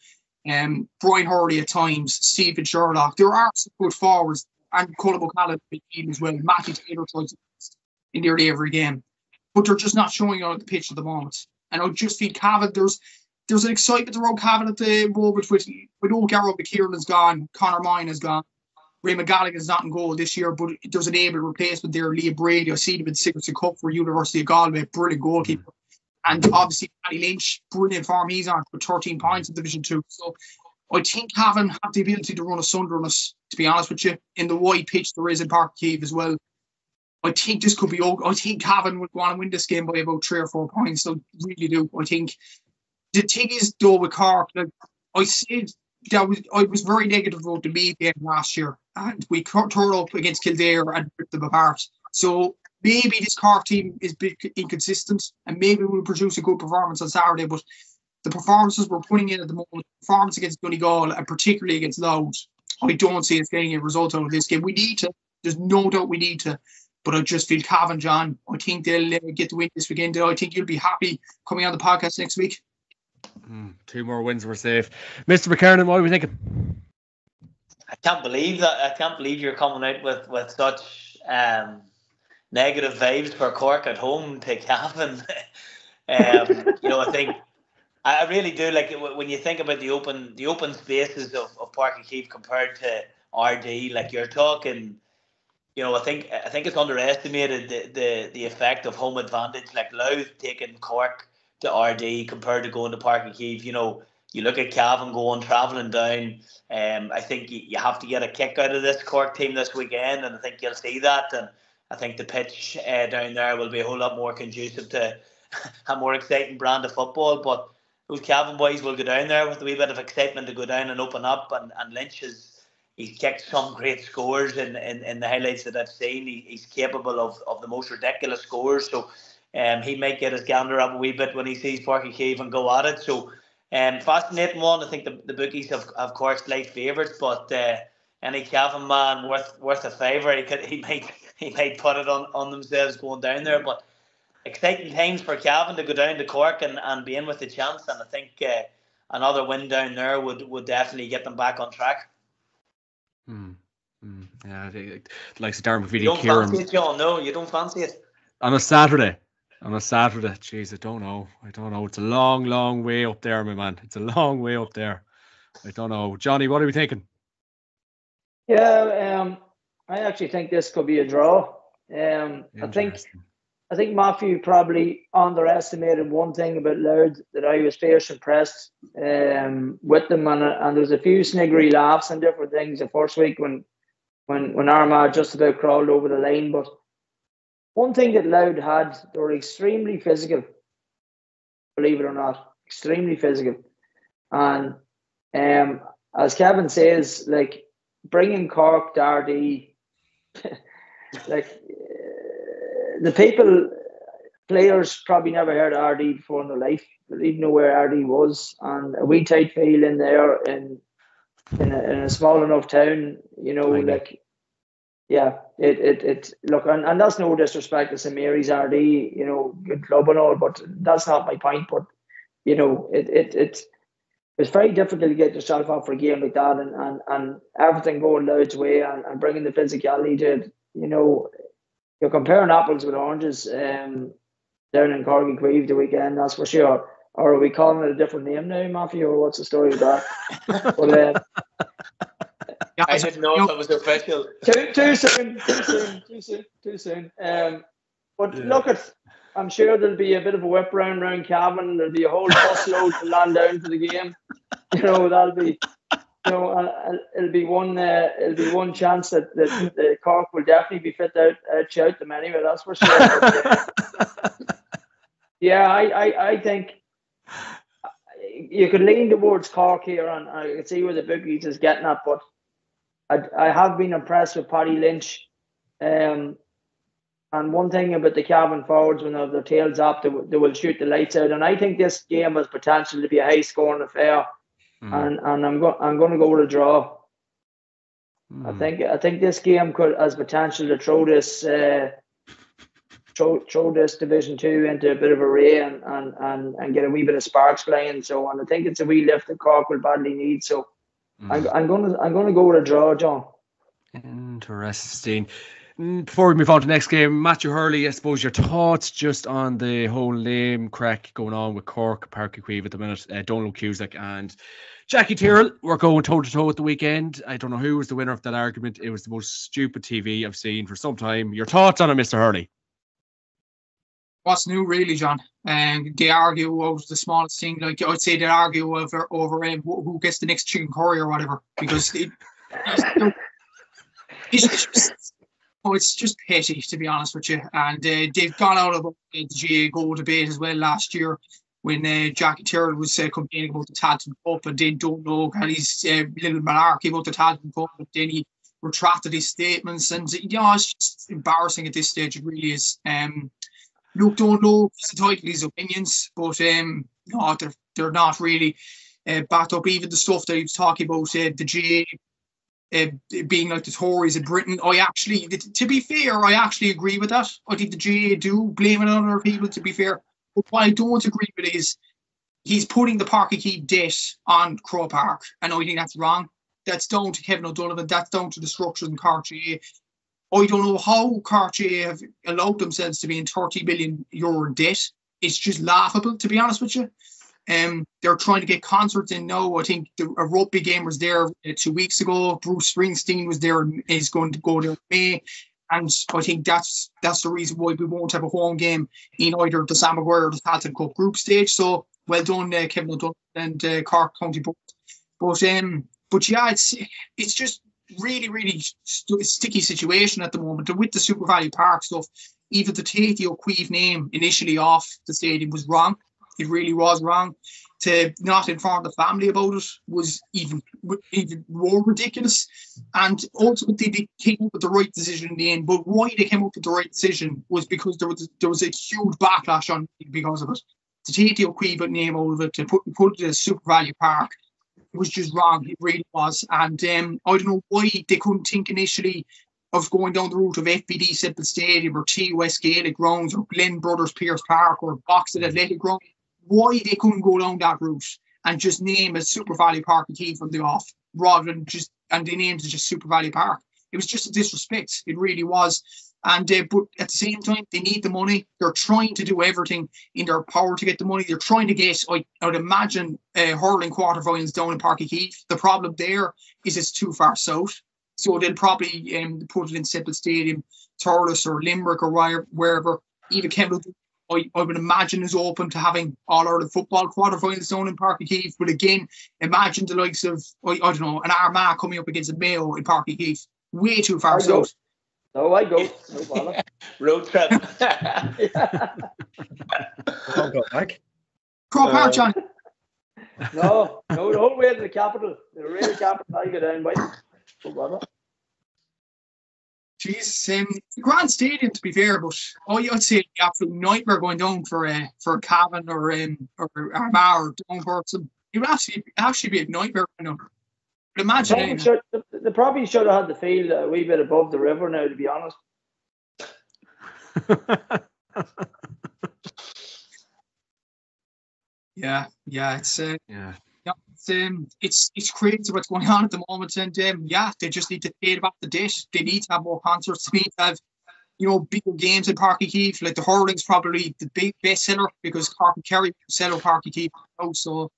Brian Hurley at times, Stephen Sherlock. There are some good forwards. And Colin O'Callaghan as well. Matty Taylor tries in nearly every game. But they're just not showing on the pitch at the moment. And I just feel Cavan, there's an excitement around Cavan at the moment with O'Garrow, McKernan is gone, Conor Mine is gone, Ray McGallaghan is not in goal this year, but there's an able replacement there, Liam Brady. I see him in Sigerson Cup for University of Galway, brilliant goalkeeper. And obviously Paddy Lynch, brilliant form he's on with 13 points in Division 2. So I think Cavan have the ability to run asunder on us, to be honest with you, in the wide pitch there is in Páirc Uí Chaoimh as well. I think this could be. I think Cavan would want to win this game by about 3 or 4 points. So really do. I think the thing is though with Cork, like I said, I was very negative about the Meath game last year, and we turned up against Kildare and ripped them apart. So maybe this Cork team is a bit inconsistent, and maybe we'll produce a good performance on Saturday. But the performances we're putting in at the moment, performance against Donegal and particularly against Louth, I don't see us getting a result out of this game. We need to. There's no doubt we need to. But I just feel Cavan, John, I think they'll get the win this weekend. I think you'll be happy coming on the podcast next week. 2 more wins, we're safe. Mr. McKernan, what are we thinking? I can't believe that. I can't believe you're coming out with such negative vibes for Cork at home to Cavan. I think I really do like it when you think about the open spaces of Páirc Uí Chaoimh compared to RD. Like you're talking. I think it's underestimated the effect of home advantage, like Louth taking Cork to RD compared to going to Páirc Uí Chaoimh. You look at Cavan travelling down. I think you have to get a kick out of this Cork team this weekend, and I think you'll see that. And I think the pitch down there will be a whole lot more conducive to a more exciting brand of football. But those Cavan boys will go down there with a wee bit of excitement to go down and open up. And Lynch is, He's kicked some great scores in the highlights that I've seen. He's capable of the most ridiculous scores. So he might get his gander up a wee bit when he sees Páirc Uí Chaoimh and go at it. So fascinating one. I think the bookies have Cork's light favourites, but any Cavan man worth a favour, he might put it on themselves going down there. But exciting times for Cavan to go down to Cork and be in with a chance. And I think another win down there would definitely get them back on track. Yeah, like Dermot Feely, you don't fancy it, John? No, you don't fancy it on a Saturday. Jeez, I don't know. It's a long way up there, my man. It's a long way up there. I don't know. Johnny, what are we thinking? Yeah, I actually think this could be a draw. I think Matthew probably underestimated one thing about Louth, that I was fierce impressed with them, and there was a few sniggery laughs and different things the first week when Armagh just about crawled over the line. But one thing that Louth had, they were extremely physical, believe it or not, extremely physical. And as Kevin says, like bringing Cork to RD, like. The players probably never heard of RD before in their life. They didn't know where RD was, and a wee tight field in there in a small enough town, like, yeah, it look, and that's no disrespect to St Mary's RD, good club and all, but that's not my point. But it's very difficult to get yourself up for a game like that, and everything going Louth's way, and bringing the physicality to it, You're comparing apples with oranges down in Cork and Queeve the weekend, that's for sure. Or are we calling it a different name now, Matthew, or what's the story with that? But, I didn't know if it was official. Too soon. But look, I'm sure there'll be a bit of a whip round Cavan. There'll be a whole busload to land down for the game. That'll be... it'll be one chance that the Cork will definitely be fit to shout them anyway. That's for sure. But, yeah, I think you could lean towards Cork here, and I can see where the bookies is getting at. But I have been impressed with Paddy Lynch, and one thing about the Cavan forwards, when they have their tails up, they will shoot the lights out. And I think this game has potential to be a high-scoring affair. And I'm going to go with a draw. I think this game has potential to throw this Division 2 into a bit of array and get a wee bit of sparks flying. So, and I think it's a wee lift that Cork will badly need. So, I'm going to go with a draw, John. Interesting. Before we move on to the next game, Matthew Hurley, I suppose your thoughts just on the whole name crack going on with Cork, Páirc Uí Chaoimh at the minute. Donald Cusack and Jackie Tyrrell were going toe-to-toe at the weekend. I don't know who was the winner of that argument. It was the most stupid TV I've seen for some time. Your thoughts on it, Mr. Hurley? What's new, really, John? They argue over the smallest thing. Like, I'd say they argue over who gets the next chicken curry or whatever. Because it's just petty, to be honest with you. And they've gone out of the GA goal debate as well last year, when Jackie Tyrrell was complaining about the Tailteann Cup, and then don't know his little malarkey about the Tailteann Cup, but then he retracted his statements, and it's just embarrassing at this stage. It really is. Look, don't know his opinions, but no, they're not really backed up. Even the stuff that he was talking about, the GA being like the Tories in Britain, to be fair, I actually agree with that. I think the GA do blame it on other people, to be fair. But what I don't agree with is he's putting the Páirc Uí Chaoimh debt on Croke Park, and I think that's wrong. That's down to Kevin O'Donovan. That's down to the structures in Cork GA. I don't know how Cork GA have allowed themselves to be in €30 million debt. It's just laughable, to be honest with you. They're trying to get concerts in now. I think a rugby game was there 2 weeks ago. Bruce Springsteen was there and is going to go there in May. And I think that's the reason why we won't have a home game in either the Sam Maguire or the Tailteann Cup group stage. So well done, Kevin O'Donovan and Cork County Board. But yeah, it's just really, really sticky situation at the moment. And with the Super Valley Park stuff, even to take the O'Queeve name initially off the stadium was wrong. It really was wrong. to not inform the family about it was even more ridiculous. And ultimately, they came up with the right decision in the end. But why they came up with the right decision was because there was a huge backlash on it because of it. To take the O'Queevit name out of it, to put it as Super Value Park, it was just wrong. It really was. And I don't know why they couldn't think initially of going down the route of FBD Simple Stadium or T West Gaelic Grounds or Glen Brothers Pierce Park or Boxed Athletic Ground. Why they couldn't go down that route and just name it Super Valley Park and Keith from the off, rather than just, and they named it just Super Valley Park. It was just a disrespect. It really was. And but at the same time, they need the money. They're trying to do everything in their power to get the money. They're trying to get, I would imagine, hurling quarterfinals down in Parky Keith. The problem there is it's too far south. So they'll probably put it in Simple Stadium, Thurles or Limerick or wherever. Even Kendall, I would imagine, is open to having All-Ireland football quarterfinals down in Parky Keith. But again, imagine the likes of, I don't know, an Armagh coming up against a Mayo in Parky Keith. Way too far south. No, I go. No bother. Road trip. I'll go back. Crow Park, John. No, the whole way to the capital. The real capital, I go down by. No bother. Jesus, it's a grand stadium to be fair, but I'd say the absolute nightmare going down for Cavan or Armagh or Downportsum. It would actually be a nightmare. But imagine they probably should have had the field a wee bit above the river now, to be honest. Yeah, it's crazy what's going on at the moment, and they just need to pay back the debt. They need to have more concerts. They need to have, bigger games in Parky Keith. Like the hurling's probably the big best seller because Cork and Kerry sell out Parky Keith now. So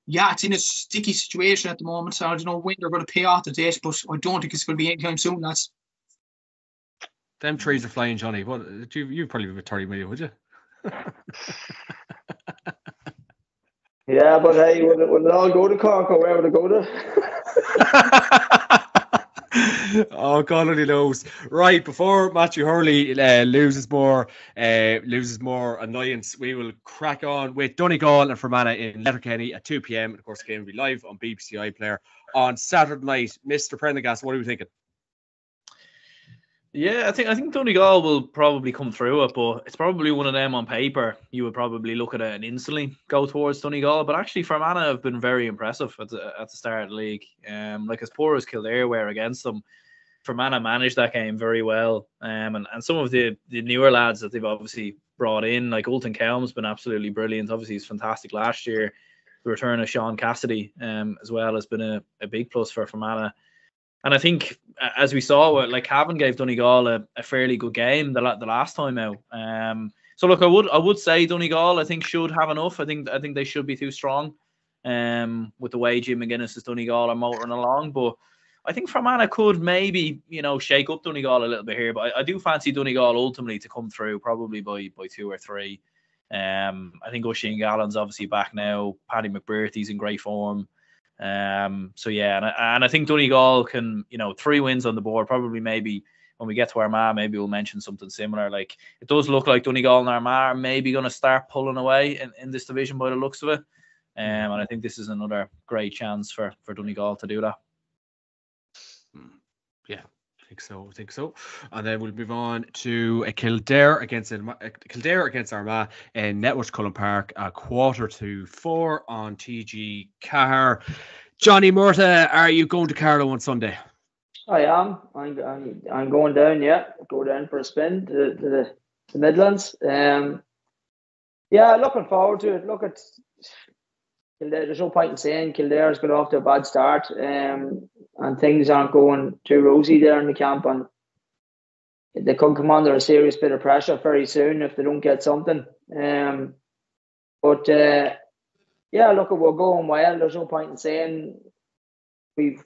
it's in a sticky situation at the moment. So I don't know when they're going to pay off the debt, but I don't think it's going to be anytime soon. That's them trees are flying, Johnny. What you probably be 30 million, would you? Yeah, but hey, would it all go to Cork or where would it go to? Oh, God only knows. Right, before Matthew Hurley loses more annoyance, we will crack on with Donegal and Fermanagh in Letterkenny at 2 p.m. And of course, the game will be live on BBC iPlayer on Saturday night. Mr. Prendergast, what are we thinking? Yeah, I think Donegal will probably come through it, but it's probably one of them on paper. You would probably look at it and instantly go towards Donegal. But actually, Fermanagh have been very impressive at the start of the league. Like as poor as Kildare were against them, Fermanagh managed that game very well. And some of the newer lads that they've obviously brought in, like Ultan Kelm's been absolutely brilliant. Obviously, he's fantastic last year. The return of Sean Cassidy as well has been a big plus for Fermanagh. And I think, as we saw, like Cavan gave Donegal a fairly good game the last time out. So look, I would say Donegal, I think, should have enough. I think they should be too strong. With the way Jim McGuinness's Donegal are motoring along, but I think Fermanagh could maybe shake up Donegal a little bit here. But I do fancy Donegal ultimately to come through, probably by 2 or 3. I think Oisin Gallen's obviously back now. Paddy McBrearty's in great form. So yeah, and I think Donegal can, 3 wins on the board. Probably maybe when we get to Armagh, maybe we'll mention something similar. Like it does look like Donegal and Armagh are maybe going to start pulling away in this division by the looks of it. And I think this is another great chance for Donegal to do that. Yeah, I think so. And then we'll move on to Kildare against Armagh in Networks Cullen Park at 3:45 on TG Car. Johnny Murtagh, are you going to Carlow on Sunday? I am. I'm going down. Yeah, go down for a spin to the Midlands. Yeah, looking forward to it. Look at Kildare. There's no point in saying Kildare's got off to a bad start, and things aren't going too rosy there in the camp, and they could come under a serious bit of pressure very soon if they don't get something. But look, we're going well. There's no point in saying we've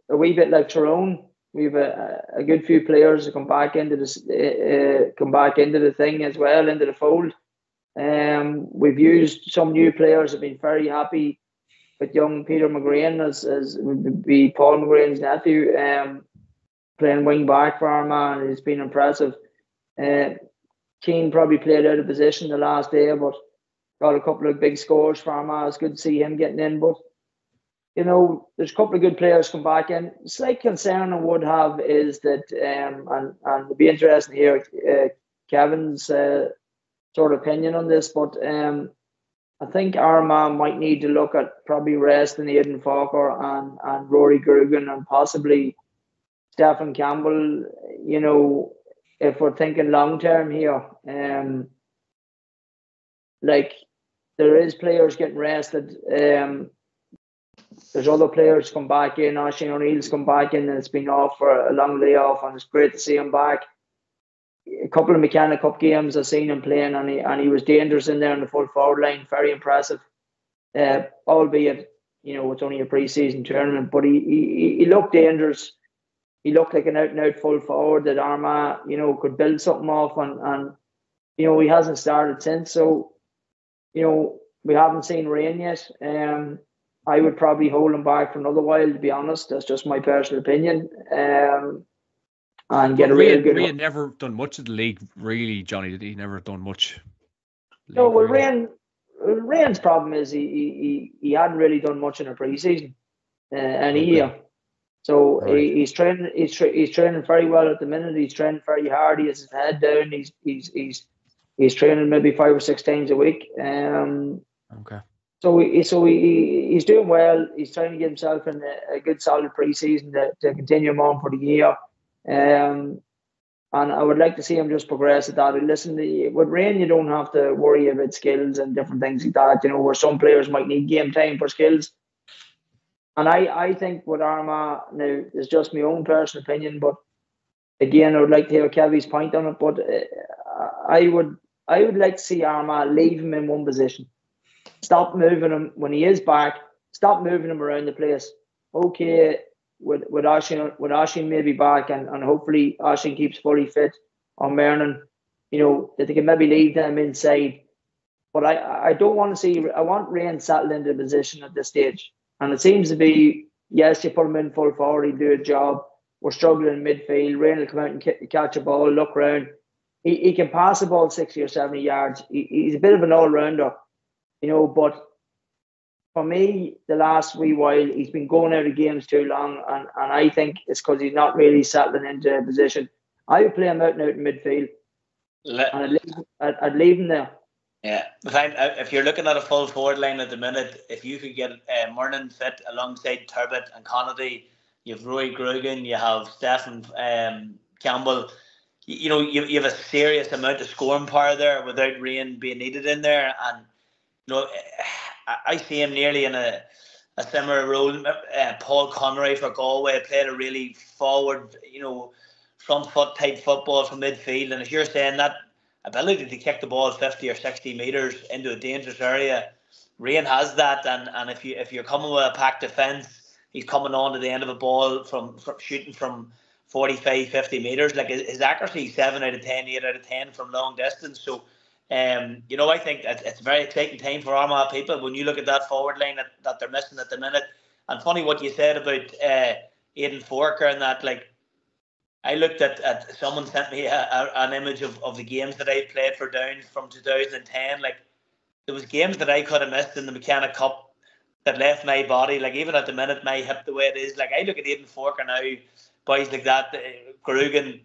a wee bit like Tyrone. We've a good few players that come back into the thing as well, into the fold. We've used some new players. Have been very happy with young Peter McKernan as would be Paul McGrane's nephew, playing wing back for Armagh, and it's been impressive. Keane probably played out of position the last day, but got a couple of big scores for Armagh. It's good to see him getting in, but you know, there's a couple of good players come back in. Slight concern I would have is that, and it'd be interesting to hear Kevin's sort of opinion on this, but I think Armagh might need to look at probably resting Aidan Falker and Rory Grugan and possibly Stephen Campbell, you know, if we're thinking long term here. Like, there is players getting rested. There's other players come back in. Oisin O'Neill's come back in, and it's been off for a long layoff, and it's great to see him back. A couple of McKernan Cup games I've seen him playing, and he was dangerous in there in the full forward line. Very impressive. Albeit, you know, it's only a pre-season tournament, but he looked dangerous. He looked like an out-and-out full forward that Armagh, you know, could build something off, and you know, he hasn't started since. So, you know, we haven't seen Rain yet. I would probably hold him back for another while, to be honest. That's just my personal opinion. And get a real good. Rain never done much of the league, really, Johnny. Did he? Never done much. No, well, Rain's problem is he hadn't really done much in a pre-season, any year. So right. He's training. He's training very well at the minute. He's training very hard. He has his head down. He's training maybe 5 or 6 times a week. Okay. So he's doing well. He's trying to get himself in a good solid pre-season to continue him on for the year. And I would like to see him just progress at that. And listen, with Rain, you don't have to worry about skills and different things like that, you know, where some players might need game time for skills. And I think with Armagh, now, it's just my own personal opinion, but again, I would like to hear Kevy's point on it, but I would like to see Armagh leave him in one position. Stop moving him when he is back. Stop moving him around the place. Okay, with Oisin maybe back, and hopefully Oisin keeps fully fit, or McKernan, you know, that they can maybe leave them inside. But I don't want to see. I want Rain settled into the position at this stage, and it seems to be, yes, you put him in full forward, he'll do a job. We're struggling in midfield. Rain will come out and catch a ball, look around. He can pass the ball 60 or 70 yards. He's a bit of an all-rounder. You know, but for me, the last wee while, he's been going out of games too long, and I think it's because he's not really settling into a position. I would play him out and out in midfield, and I'd leave him there. Yeah, if you're looking at a full forward line at the minute, if you could get McKernan fit alongside Turbot and Connolly, you have Roy Grugan, you have Stephen Campbell. You know, you have a serious amount of scoring power there without Rain being needed in there, and you know, I see him nearly in a similar role. Paul Conroy for Galway played a really forward, you know, front foot type football from midfield. And if you're saying that ability to kick the ball 50 or 60 metres into a dangerous area, Rain has that. And if you're coming with a packed defence, he's coming on to the end of a ball from shooting from 45, 50 metres. Like his accuracy, 7 out of 10, 8 out of 10 from long distance. So, you know, I think it's a very exciting time for Armagh people when you look at that forward line that they're missing at the minute. And funny what you said about Aidan Forker and that. Like, I looked at someone sent me an image of the games that I played for Downs from 2010. Like, there was games that I could have missed in the McKernan Cup that left my body. Like, even at the minute, my hip the way it is. Like, I look at Aidan Forker now, boys like that, Grugan,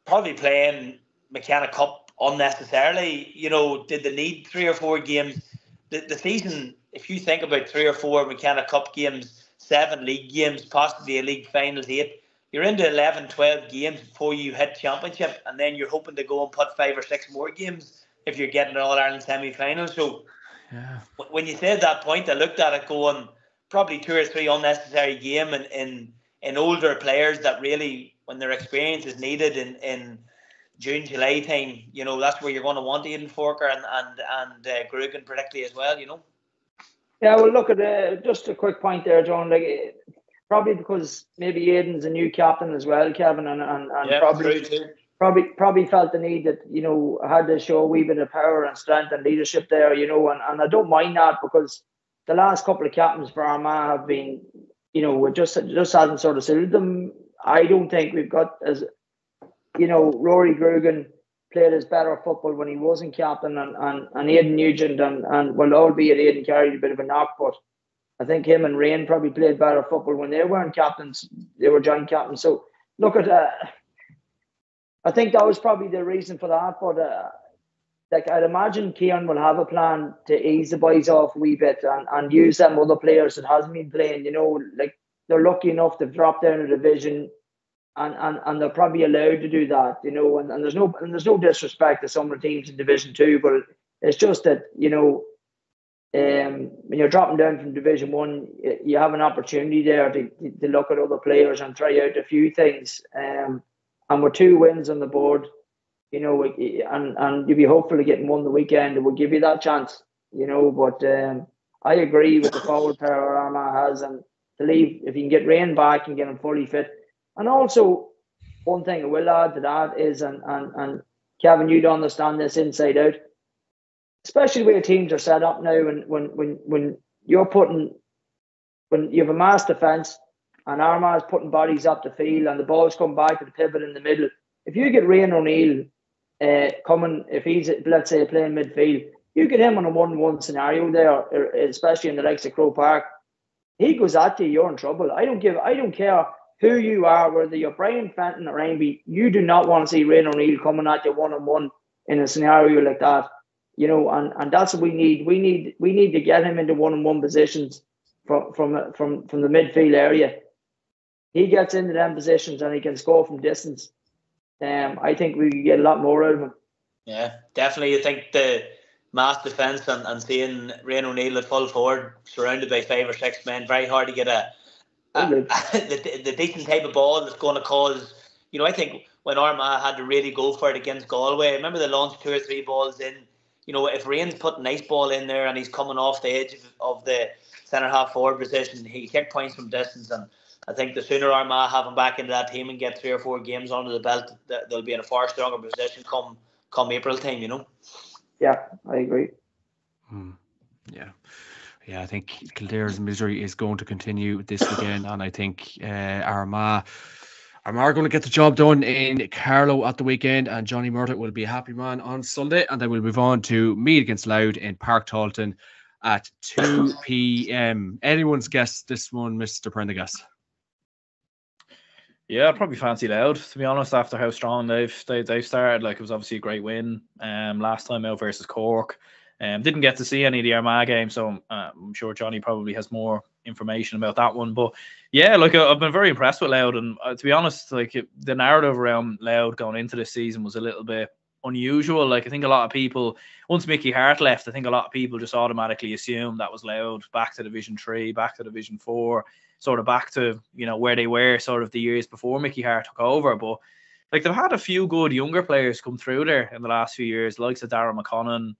probably playing McKernan Cup unnecessarily. You know, did they need 3 or 4 games? The season, if you think about 3 or 4 McKernan Cup games, 7 league games, possibly a league finals, 8, you're into 11, 12 games before you hit championship, and then you're hoping to go and put 5 or 6 more games if you're getting an All-Ireland semi-final. So yeah, when you said that point, I looked at it going, probably 2 or 3 unnecessary games in older players that really, when their experience is needed in June, July time, you know, that's where you're going to want Aidan Forker and Grugan particularly as well, you know. Yeah, well, look at just a quick point there, John. Like, probably because maybe Aidan's a new captain as well, Kevin, and yeah, probably felt the need that, you know, had to show a wee bit of power and strength and leadership there, you know, and I don't mind that, because the last couple of captains for Armagh have been, you know, it just hasn't sort of suited them. I don't think we've got, as you know, Rory Grugan played his better football when he wasn't captain, and Aidan Nugent and well, albeit Aidan carried a bit of a knock, but I think him and Rain probably played better football when they weren't captains. They were joint captains. So look at, I think that was probably the reason for that. But like I'd imagine Kieran will have a plan to ease the boys off a wee bit and use them other players that hasn't been playing. You know, like they're lucky enough to drop down a division. And they're probably allowed to do that, you know. And there's no disrespect to some of the teams in Division 2, but it's just that, you know, when you're dropping down from Division 1, you have an opportunity there to look at other players and try out a few things. And with 2 wins on the board, you know, and you'll be hopeful of getting one the weekend. It will give you that chance, you know. But I agree with the forward power Armagh has, and to leave if you can get Rain back and get him fully fit. And also, one thing I will add to that is, and Kevin, you'd understand this inside out, especially where teams are set up now. When you have a mass defence and Armagh is putting bodies up the field and the ball's come back to the pivot in the middle, if you get Ryan O'Neill coming, if he's, let's say, playing midfield, you get him on a 1-1 scenario there, especially in the likes of Croke Park. He goes at you, you're in trouble. I don't care who you are, whether you're Brian Fenton or Amby, you do not want to see Ryan O'Neill coming at you 1-on-1 in a scenario like that. You know, and that's what we need. We need to get him into 1-on-1 positions from the midfield area. He gets into them positions and he can score from distance. I think we could get a lot more out of him. Yeah, definitely. I think the mass defence and seeing Ryan O'Neill at full forward, surrounded by 5 or 6 men, very hard to get the decent type of ball that's going to cause, you know. I think when Armagh had to really go for it against Galway, I remember they launched 2 or 3 balls in. You know, if Rain's put a nice ball in there and he's coming off the edge of the centre half forward position, he kicked points from distance. And I think the sooner Armagh have him back into that team and get 3 or 4 games under the belt, they'll be in a far stronger position come April time, you know. Yeah, I agree. Yeah, I think Kildare's misery is going to continue this weekend, and I think Armagh are going to get the job done in Carlow at the weekend, and Johnny Murtagh will be a happy man on Sunday, and then we'll move on to Meath against Louth in Park Talton at 2 p.m. Anyone's guess this one, Mr. Prendergast? Yeah, I'd probably fancy Louth, to be honest, after how strong they've started. Like, it was obviously a great win last time out versus Cork. Didn't get to see any of the Armagh games, so I'm sure Johnny probably has more information about that one. But yeah, like, I've been very impressed with Louth, and to be honest, like, the narrative around Louth going into this season was a little bit unusual. Like, I think a lot of people, once Mickey Hart left, I think a lot of people just automatically assumed that was Louth back to Division 3, back to Division 4, sort of back to, you know, where they were sort of the years before Mickey Hart took over. But like, they've had a few good younger players come through there in the last few years, the likes of Darragh McKernan,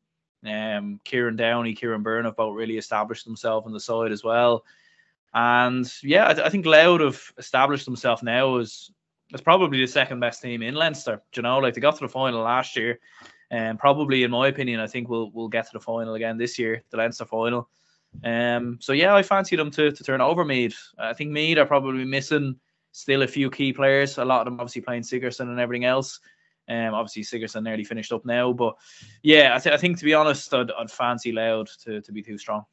Kieran Downey, Kieran Byrne have both really established themselves on the side as well. And yeah, I think Louth have established themselves now as probably the second best team in Leinster. Do you know, like, they got to the final last year, and probably, in my opinion, I think we'll get to the final again this year, the Leinster final. So yeah, I fancy them to turn over Meath. I think Meath are probably missing still a few key players. A lot of them obviously playing Sigerson and everything else. Obviously Sigerson nearly finished up now, but yeah, I think, to be honest, I'd fancy Louth to be too strong.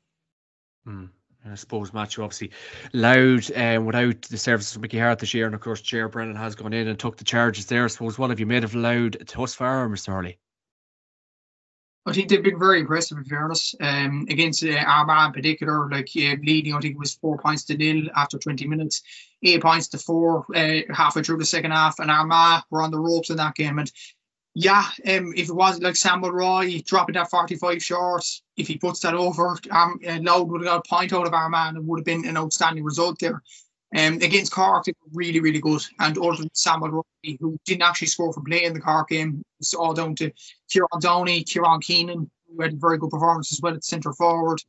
I suppose, Matthew, obviously Louth without the services of Mickey Hart this year, and of course Chair Brennan has gone in and took the charges there. I suppose, what have you made of Louth thus far, Mr. Hurley? I think they've been very impressive, in fairness, against Armagh in particular. Like, leading, I think it was 4-0 after 20 minutes, 8-4 halfway through the second half, and Armagh were on the ropes in that game. And yeah, if it wasn't like Samuel Roy dropping that 45 short, if he puts that over, Louth would have got a point out of Armagh, and it would have been an outstanding result there. Against Cork, they were really, really good. And also Samuel Roy, who didn't actually score from play in the Cork game, it's all down to Kieran Downey, Kieran Keenan, who had a very good performance as well at centre forward.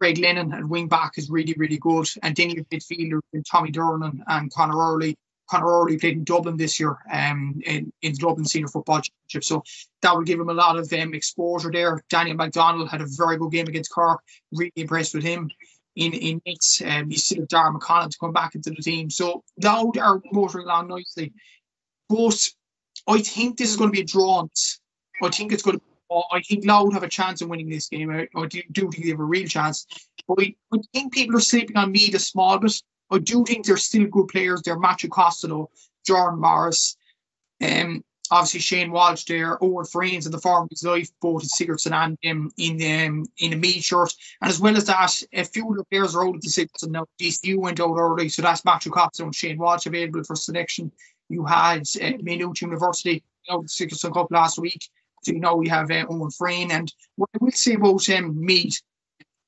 Craig Lennon at wing back is really, really good. And then your midfielder, Tommy Durnan and Conor Hurley. Conor Hurley played in Dublin this year in the Dublin Senior Football Championship. So that would give him a lot of exposure there. Daniel MacDonald had a very good game against Cork. Really impressed with him. In mix, you still have Darragh McKernan to come back into the team. So Louth are motoring along nicely. But I think this is going to be a draw. I think it's going to. I think Louth have a chance of winning this game. I do think they have a real chance. But I think people are sleeping on Meath a small bit. I do think they're still good players. They're Matthew Costello, Jordan Morris, obviously Shane Walsh there, Owen Frains in the form of his life, both in Sigurdsson and in a Meath shirt. And as well as that, a few of the players are out of the Sigurdsson now. DCU went out early, so that's Matthew Costello and Shane Walsh available for selection. You had Maynooth University out the Sigurdsson Cup last week. So, we have Owen Frain. And what I will say about Meath,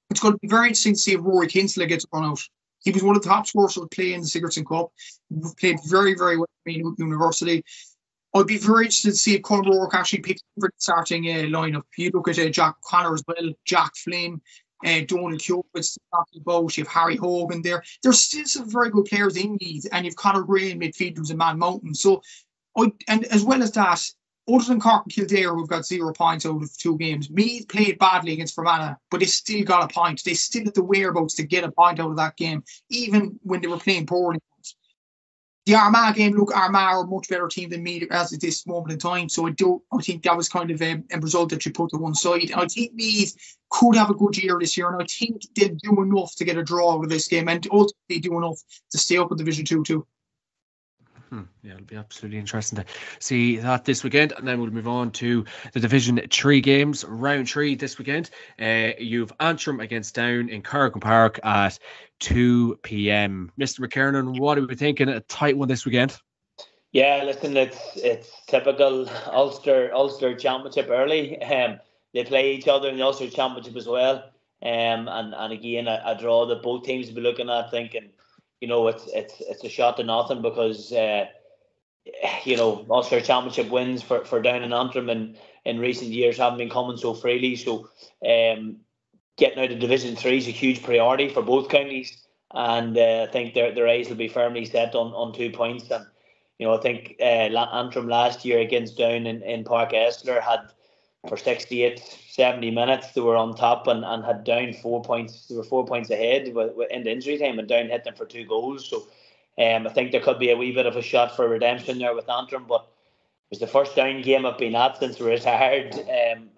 it's going to be very interesting to see if Rory Kinsella gets run out. He was one of the top scorers of the play in the Sigurdsson Cup. He played very, very well at Maynooth University. I'd be very interested to see if Conor Rourke actually picks up for the starting lineup. You look at Jack Connor as well, Jack Flynn, Donald Kjovitz, you have Harry Hogan there. There's still some very good players in Meath, and you've Conor Gray in midfield who's a man mountain. So, and as well as that, other than Cork and Kildare, who've got 0 points out of 2 games, Meath played badly against Fermanagh, but they still got a point. They still had the whereabouts to get a point out of that game, even when they were playing poorly. The Armagh game, look, Armagh are a much better team than Meath as at this moment in time. So I think that was kind of a result that you put to one side. And I think Meath could have a good year this year, and I think they'll do enough to get a draw out of this game, and ultimately do enough to stay up in Division 2 too. Yeah, it'll be absolutely interesting to see that this weekend. And then we'll move on to the Division 3 games, round 3 this weekend. You've Antrim against Down in Corrigan Park at 2 p.m. Mr. McKernan, what are we thinking? A tight one this weekend? Yeah, listen, it's typical Ulster Championship early. They play each other in the Ulster Championship as well. And again, a draw that both teams will be looking at, thinking, it's a shot to nothing, because Ulster Championship wins for Down and Antrim in recent years haven't been coming so freely. So getting out of Division 3 is a huge priority for both counties, and I think their eyes will be firmly set on 2 points. And I think Antrim last year against Down in Park Esler had, for 68-70 minutes, they were on top and had Down 4 points. They were 4 points ahead in the injury time, and Down hit them for 2 goals. So I think there could be a wee bit of a shot for redemption there with Antrim. But it was the first Down game I've been at since I retired.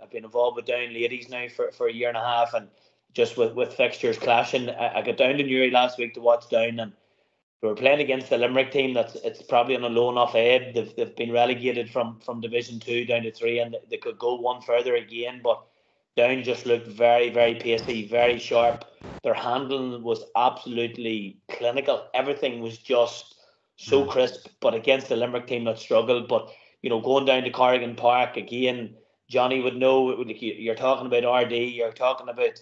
I've been involved with Down ladies now for a year and a half, and just with fixtures clashing, I got down to Newry last week to watch Down, and we were playing against the Limerick team it's probably on a low enough ebb. They've been relegated from Division 2 down to 3, and they could go one further again. But Down just looked very, very pacey, very sharp. Their handling was absolutely clinical. Everything was just so crisp. But against the Limerick team that struggled. But going down to Corrigan Park again, Johnny would know. You're talking about RD. You're talking about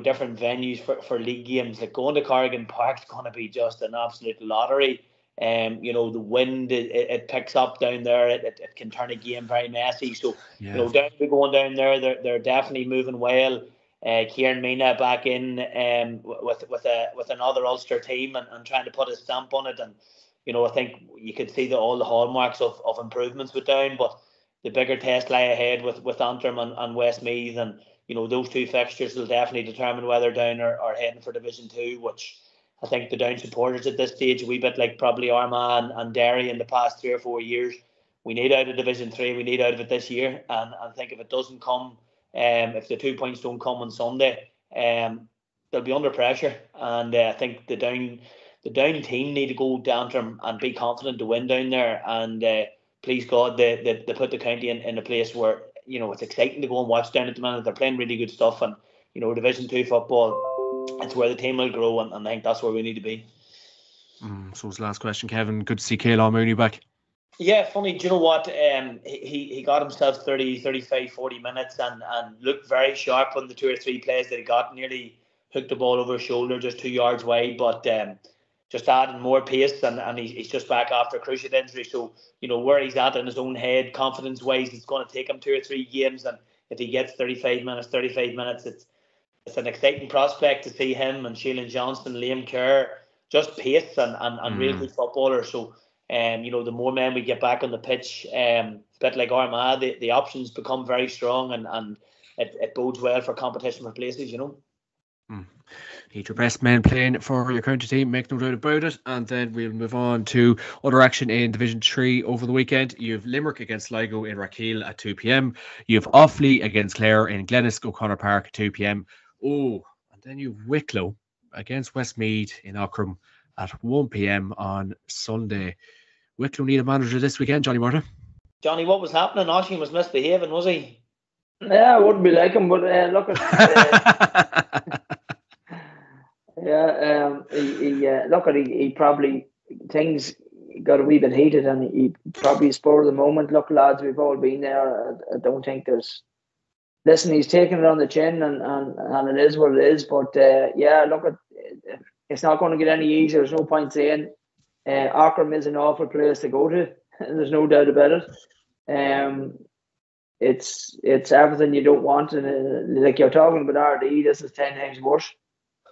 different venues for league games. Like, going to Corrigan Park is going to be just an absolute lottery. The wind it picks up down there. It can turn a game very messy. So going down there, they're definitely moving well. Kieran Mina back in with another Ulster team and trying to put a stamp on it. And I think you could see all the hallmarks of improvements with Down. But the bigger test lie ahead with Antrim and Westmeath, and those 2 fixtures will definitely determine whether Down are heading for Division 2, which I think the Down supporters at this stage, a wee bit like probably Armagh and Derry in the past 3 or 4 years, we need out of Division 3, we need out of it this year. And I think if it doesn't come, if the 2 points don't come on Sunday, they'll be under pressure. And I think the Down team need to go to Antrim and be confident to win down there. And please God, they put the county in a place where it's exciting to go and watch Down at the minute. They're playing really good stuff, and Division 2 football, it's where the team will grow, and I think that's where we need to be. So his last question, Kevin. Good to see Caelan Mooney back. Yeah, funny. Do you know what? He got himself 30, 35, 40 minutes and looked very sharp on the 2 or 3 plays that he got. Nearly hooked the ball over his shoulder, just 2 yards wide, but just adding more pace, and he's just back after a cruciate injury. So where he's at in his own head, confidence wise, it's going to take him 2 or 3 games, and if he gets 35 minutes, it's an exciting prospect to see him and Sheelan Johnston, Liam Kerr, just pace and real good footballers. So the more men we get back on the pitch, a bit like Armagh, the options become very strong, and it bodes well for competition for places. Need your best men playing for your county team, make no doubt about it. And then we'll move on to other action in Division 3 over the weekend. You have Limerick against Sligo in Rathkeale at 2 p.m. You have Offaly against Clare in Glennisk O'Connor Park at 2 p.m. Oh, and then you have Wicklow against Westmeath in Aughrim at 1 p.m. on Sunday. Wicklow need a manager this weekend, Johnny Murtagh. Johnny, what was happening? Oisín was misbehaving, was he? Yeah, I wouldn't be like him, but look at. He probably things got a wee bit heated, and he probably spur of the moment. Look, lads, we've all been there. I don't think there's. Listen, he's taking it on the chin, and it is what it is. But it's not going to get any easier. There's no point saying Aughrim is an awful place to go to. There's no doubt about it. It's everything you don't want, and like you're talking about RD, this is 10 times worse.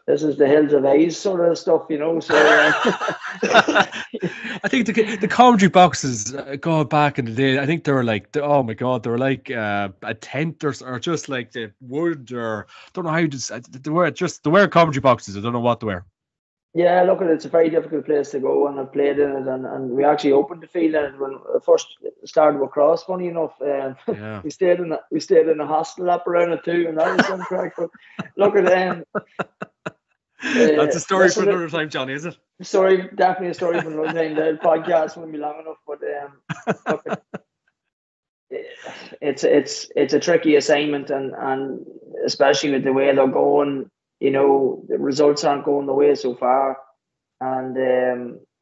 This is the Hills of Ace sort of stuff, you know. So I think the commentary boxes going back in the day, I think they were like, oh my god, they were like a tent or just like the wood, or don't know how they were commentary boxes. I don't know what they were. Yeah, look, it's a very difficult place to go, and I've played in it, and we actually opened the field in it when I first started with Cross. Funny enough, we stayed in a hostel up around it too, and that was some crack. But look at them. That's a story for another time, Johnny, is it? Definitely a story for another time. The podcast won't be long enough, but look, it's a tricky assignment, and especially with the way they're going. You know, the results aren't going the way so far, and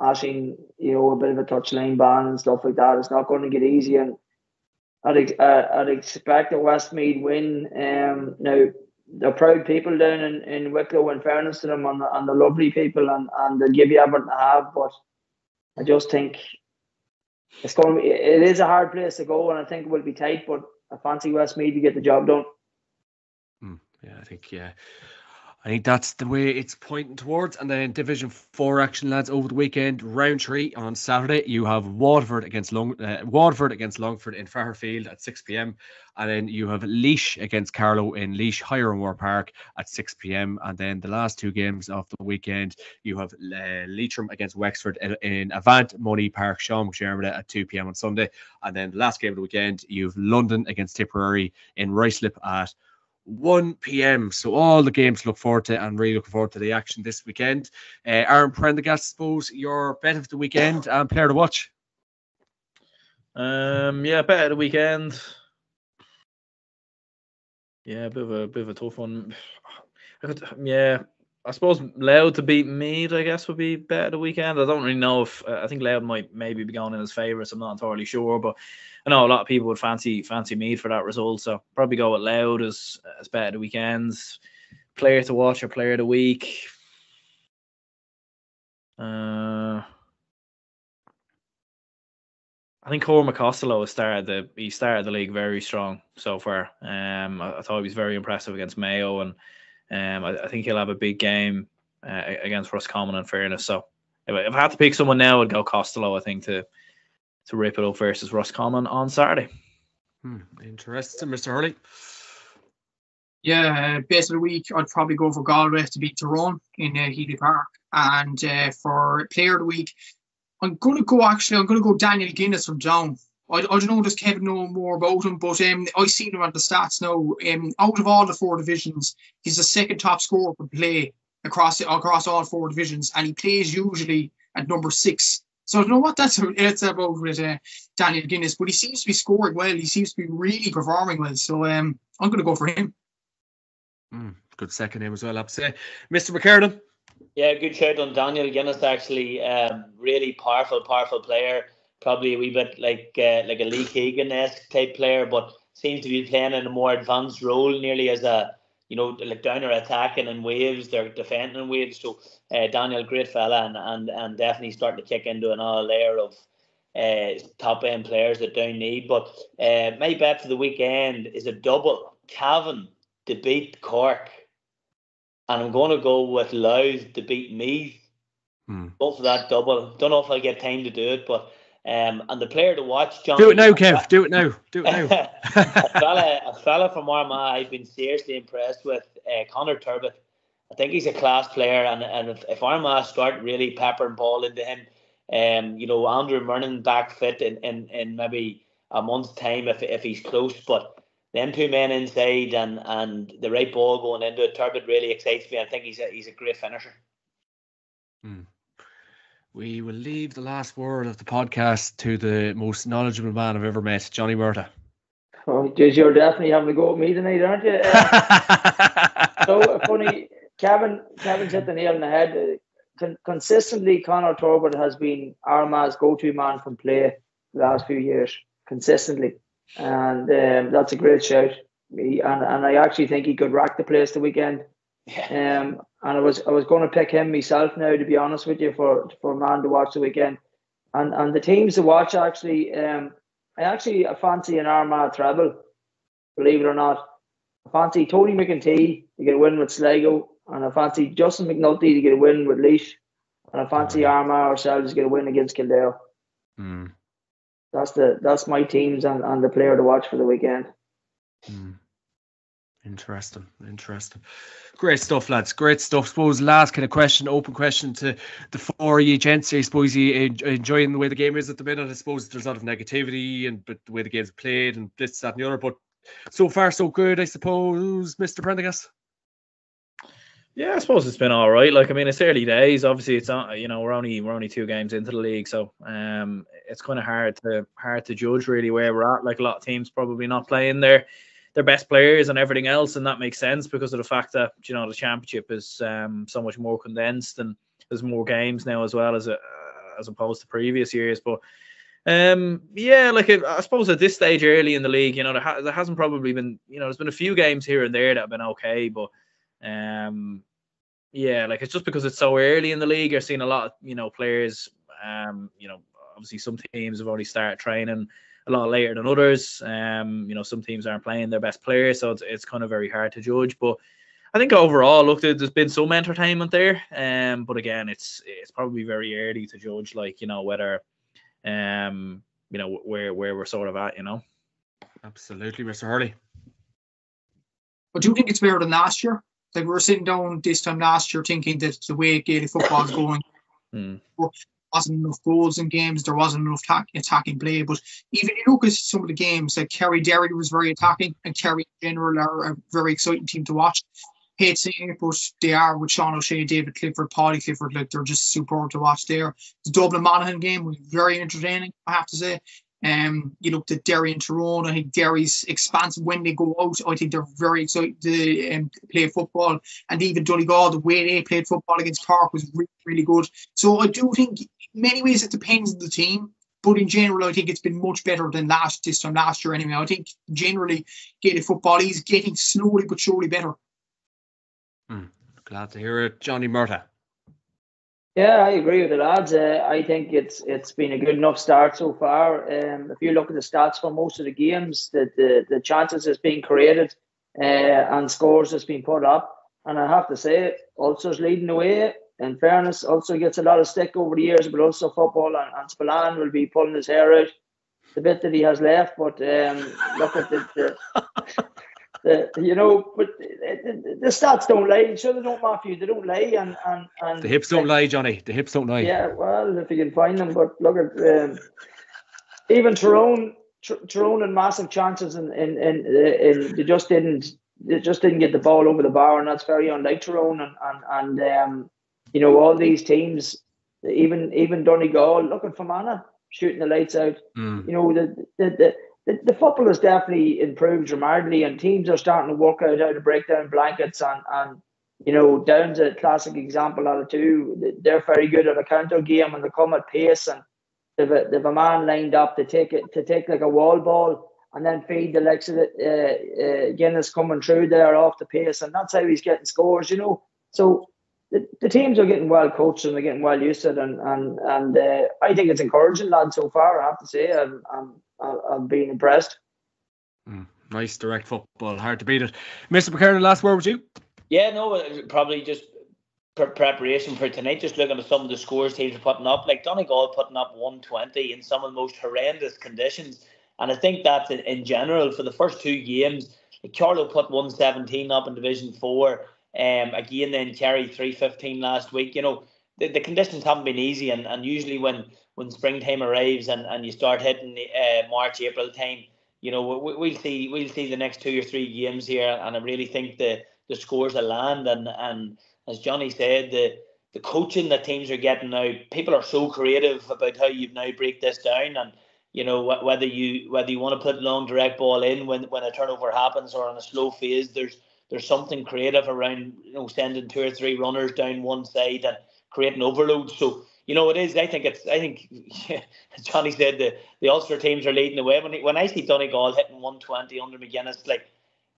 Oisín, you know, a bit of a touchline ban and stuff like that. It's not going to get easy, and I'd expect a Westmeath win. Now they're proud people down in Wicklow, in fairness to them, and they're lovely people, and they'll give you everything to have. But I just think it is a hard place to go, and I think it will be tight. But I fancy Westmeath to get the job done. I think that's the way it's pointing towards. And then Division 4 action, lads, over the weekend. Round 3 on Saturday. You have Waterford against Longford in Fairfield at 6 p.m. And then you have Laois against Carlow in Laois Hiramore Park at 6 p.m. And then the last two games of the weekend, you have Leitrim against Wexford in Avant Money Park, Sean McDermott at 2 p.m. on Sunday. And then the last game of the weekend, you have London against Tipperary in Ruislip at 1 p.m. So all the games to look forward to, and really looking forward to the action this weekend. Aaron Prendergast, suppose your bet of the weekend and player to watch. Bet of the weekend. Yeah, a bit of a tough one. I suppose Loud to beat Meath, I guess, would be bet of the weekend. I don't really know if I think Loud might maybe be going in his favourites. I'm not entirely sure, but I know a lot of people would fancy Meath for that result. So probably go with Loud as bet of the weekends. Player to watch or player of the week. I think Cormac Costello started the league very strong so far. I thought he was very impressive against Mayo, and I think he'll have a big game against Roscommon, in fairness. So if I had to pick someone now, I'd go Costello, I think, to rip it up versus Roscommon on Saturday. Interesting, Mr. Hurley. Yeah, best of the week, I'd probably go for Galway to beat Tyrone in Healy Park. And for player of the week, I'm going to go Daniel Guinness from Down. I don't know, does Kevin know more about him, but I seen him at the stats now. Out of all the four divisions, he's the second top scorer per play across all four divisions, and he plays usually at number 6. So I don't know what that's about with Daniel Guinness, but he seems to be scoring well. He seems to be really performing well. So I'm going to go for him. Good second name as well, I have to say. Mr. McKernan. Yeah, good shout on Daniel Guinness, actually. Really powerful player. Probably a wee bit like a Lee Keegan-esque type player, but seems to be playing in a more advanced role, nearly as a, like down or attacking in waves, they're defending in waves. So Daniel, great fella, and definitely starting to kick into another layer of top end players that Down need. But my bet for the weekend is a double. Cavan to beat Cork, and I'm going to go with Louth to beat Meath. Go for that double. Don't know if I'll get time to do it, but and the player to watch, John. Do it now, Kev. Do it now. a fella from Armagh I've been seriously impressed with, Conor Turbot. I think he's a class player, and if Armagh start really peppering ball into him, Andrew McKernan back fit in maybe a month's time if he's close, but them two men inside and the right ball going into it, Turbot really excites me. I think he's a great finisher. We will leave the last word of the podcast to the most knowledgeable man I've ever met, Johnny Murtagh. Oh, geez, you're definitely having a go at me tonight, aren't you? So funny, Kevin's hit the nail on the head. Consistently, Conor Turbot has been Armagh's go-to man from play the last few years, consistently, and that's a great shout. And I actually think he could rack the place the weekend. And I was going to pick him myself now, to be honest with you, for man to watch the weekend, and the teams to watch actually. I fancy an Armagh treble, believe it or not. I fancy Tony McEntee to get a win with Sligo, and I fancy Justin McNulty to get a win with Laois, and I fancy Armagh ourselves to get a win against Kildare. That's my teams and the player to watch for the weekend. Interesting. Great stuff, lads. Great stuff. Suppose last kind of open question to the four of you gents. I suppose you enjoying the way the game is at the minute. I suppose there's a lot of negativity but the way the game's played and this, that, and the other. But so far, so good, I suppose, Mr. Prendergast. Yeah, I suppose it's been all right. Like, I mean, it's early days. Obviously, it's not. We're only 2 games into the league, so it's kind of hard to judge really where we're at. Like, a lot of teams probably not playing their best players and everything else, and that makes sense because of the fact that the championship is so much more condensed and there's more games now as well as opposed to previous years. But I suppose at this stage early in the league, there hasn't probably been there's been a few games here and there that have been okay, but it's just because it's so early in the league. You're seeing a lot of players. Obviously some teams have already started training a lot later than others. Some teams aren't playing their best players, so it's kind of very hard to judge. But I think overall, look, there's been some entertainment there. But again, it's probably very early to judge, whether where we're sort of at. Absolutely, Mr. Hurley. I do think it's better than last year. Like, we were sitting down this time last year thinking that the way Gaelic football is going, wasn't enough goals in games, there wasn't enough attacking play. But even you look at some of the games, like Kerry-Derry was very attacking, and Kerry in general are a very exciting team to watch. Hate saying it, but they are with Sean O'Shea, David Clifford, Paddy Clifford. Like, they're just superb to watch there. The Dublin-Monaghan game was very entertaining, I have to say. You looked at Derry and Tyrone. I think Derry's expansive when they go out. I think they're very excited to play football. And even Donegal, the way they played football against Cork was really, really good. So I do think in many ways it depends on the team. But in general, I think it's been much better than this time last year anyway. I think generally Gaelic football is getting slowly but surely better. Glad to hear it. Johnny Murtagh. Yeah, I agree with the lads. I think it's been a good enough start so far. If you look at the stats for most of the games, the chances that's been created and scores that's been put up, and I have to say, Ulster's leading the way. In fairness, Ulster gets a lot of stick over the years, but Ulster football and Spillane will be pulling his hair out the bit that he has left. But look at but the stats don't lie. Sure, they don't, Matthew. They don't lie, and the hips don't lie, Johnny. The hips don't lie. Yeah, well, if you can find them. But look at even Tyrone had massive chances, and they just didn't get the ball over the bar, and that's very unlike Tyrone. And all these teams, even Donegal, look at Fermanagh shooting the lights out. The football has definitely improved dramatically, and teams are starting to work out how to break down blankets. And Down's a classic example out of 2. They're very good at a counter game, and they come at pace, and they've a man lined up to take like a wall ball and then feed the likes of Guinness coming through there off the pace, and that's how he's getting scores. So the teams are getting well coached and they're getting well used to it, and I think it's encouraging, lads. So far, I have to say, I'm being impressed. Nice direct football, hard to beat it. Mr. McKernan, last word with you. Yeah, no, probably just preparation for tonight. Just looking at some of the scores teams are putting up, like Donegal putting up 120 in some of the most horrendous conditions, and I think that in general for the first 2 games, like Carlow put 117 up in Division 4. Again, then Kerry 3-15 last week. You know, the conditions haven't been easy, and usually when springtime arrives and you start hitting March, April time, you know, we'll see the next 2 or 3 games here, and I really think the scores will land. And as Johnny said, the coaching that teams are getting now, people are so creative about how you now break this down, and you know, whether you want to put long direct ball in when a turnover happens or on a slow phase, there's something creative around, you know, sending 2 or 3 runners down one side and creating overload. So, you know, it is. I think as Johnny said, the Ulster teams are leading the way. When I see Donegal hitting 120 under McGuinness, like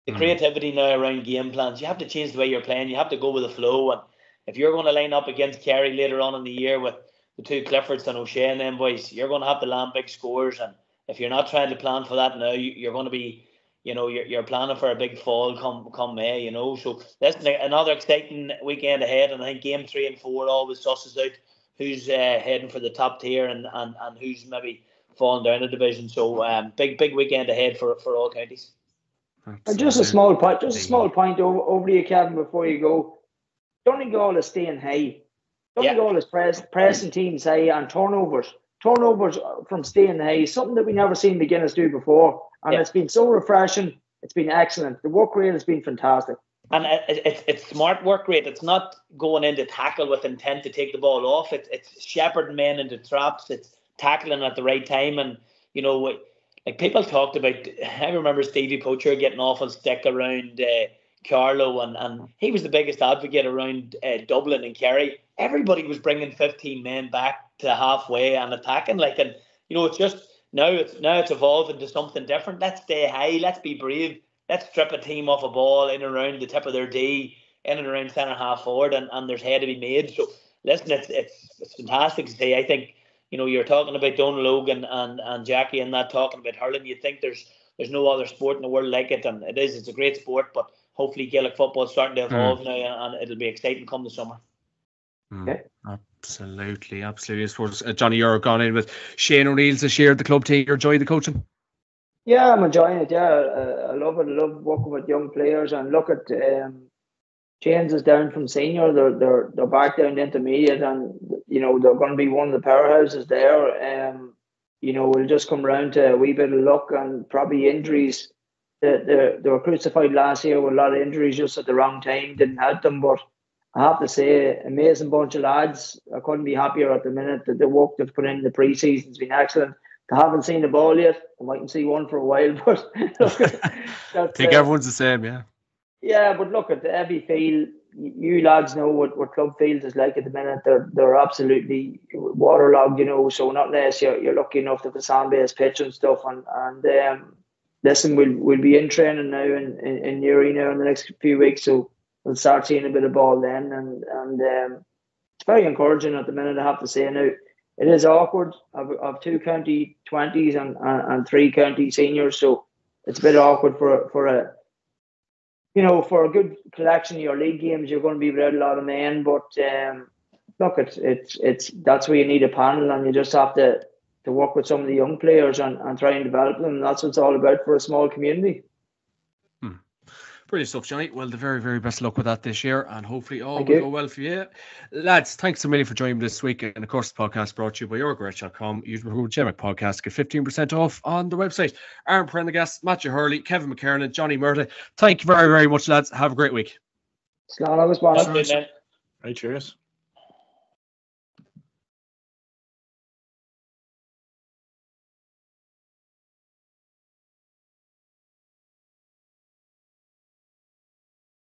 the creativity now around game plans, you have to change the way you're playing. You have to go with the flow. And if you're going to line up against Kerry later on in the year with the 2 Cliffords and O'Shea and them boys, you're going to have to land big scores. And if you're not trying to plan for that now, you're going to be, you know, you're planning for a big fall come May, you know. So that's another exciting weekend ahead. And I think game 3 and 4 always susses out who's heading for the top tier and who's maybe falling down a division. So big weekend ahead for all counties. And just a small point over to you, Kevin, before you go. Donegal is staying high. Donegal is pressing teams high, and turnovers from staying high, something that we never seen McGuinness do before. And it's been so refreshing. It's been excellent. The work rate has been fantastic. And it's smart work rate. It's not going into tackle with intent to take the ball off. It's shepherding men into traps. It's tackling at the right time. And, you know, like people talked about, I remember Stevie Poacher getting awful stick around Carlow, and he was the biggest advocate around Dublin and Kerry. Everybody was bringing 15 men back to halfway and attacking. And you know, it's just now it's evolved into something different. Let's stay high. Let's be brave. Let's strip a team off a ball in and around the tip of their D, in and around centre half forward, and there's head to be made. So listen, it's fantastic to see. I think, you know, you're talking about Donal Logan and Jackie and that, talking about hurling. You think there's no other sport in the world like it, and it is. It's a great sport, but hopefully Gaelic football is starting to evolve now, and it'll be exciting come the summer. Absolutely. I suppose, Johnny, you're gone in with Shane O'Neill's this year at the club team. You're enjoying the coaching? Yeah, I'm enjoying it. Yeah, I love it. I love working with young players. And look at James is down from senior. They're back down to intermediate, and you know they're going to be one of the powerhouses there. You know, we'll just come round to a wee bit of luck and probably injuries. They were crucified last year with a lot of injuries just at the wrong time. Didn't help them, but I have to say, amazing bunch of lads. I couldn't be happier at the minute. The work they've put in the pre-season has been excellent. They haven't seen the ball yet. I mightn't see one for a while, but look, I think everyone's the same, yeah. Yeah, but look at every field. You lads know what club fields is like at the minute. They're absolutely waterlogged, you know. So not unless you're lucky enough to have a sand-based pitch and stuff. And listen, we'll be in training now in Newry now in the next few weeks. So we'll start seeing a bit of ball then, and it's very encouraging at the minute, I have to say. Now, it is awkward. I've 2 county 20s and 3 county seniors, so it's a bit awkward for a good collection of your league games. You're going to be without a lot of men, but look, it's that's where you need a panel, and you just have to work with some of the young players and try and develop them. And that's what it's all about for a small community. Brilliant stuff, Johnny. Well, the very, very best of luck with that this year, and hopefully all will go well for you. Lads, thanks a million for joining me this week. And of course, the podcast brought to you by yourgarage.com. Use my code JMac podcast, get 15% off on the website. Aaron Prendergast, Matthew Hurley, Kevin McKernan, Johnny Murtagh. Thank you very, very much, lads. Have a great week. Slán agus bá. Right, cheers.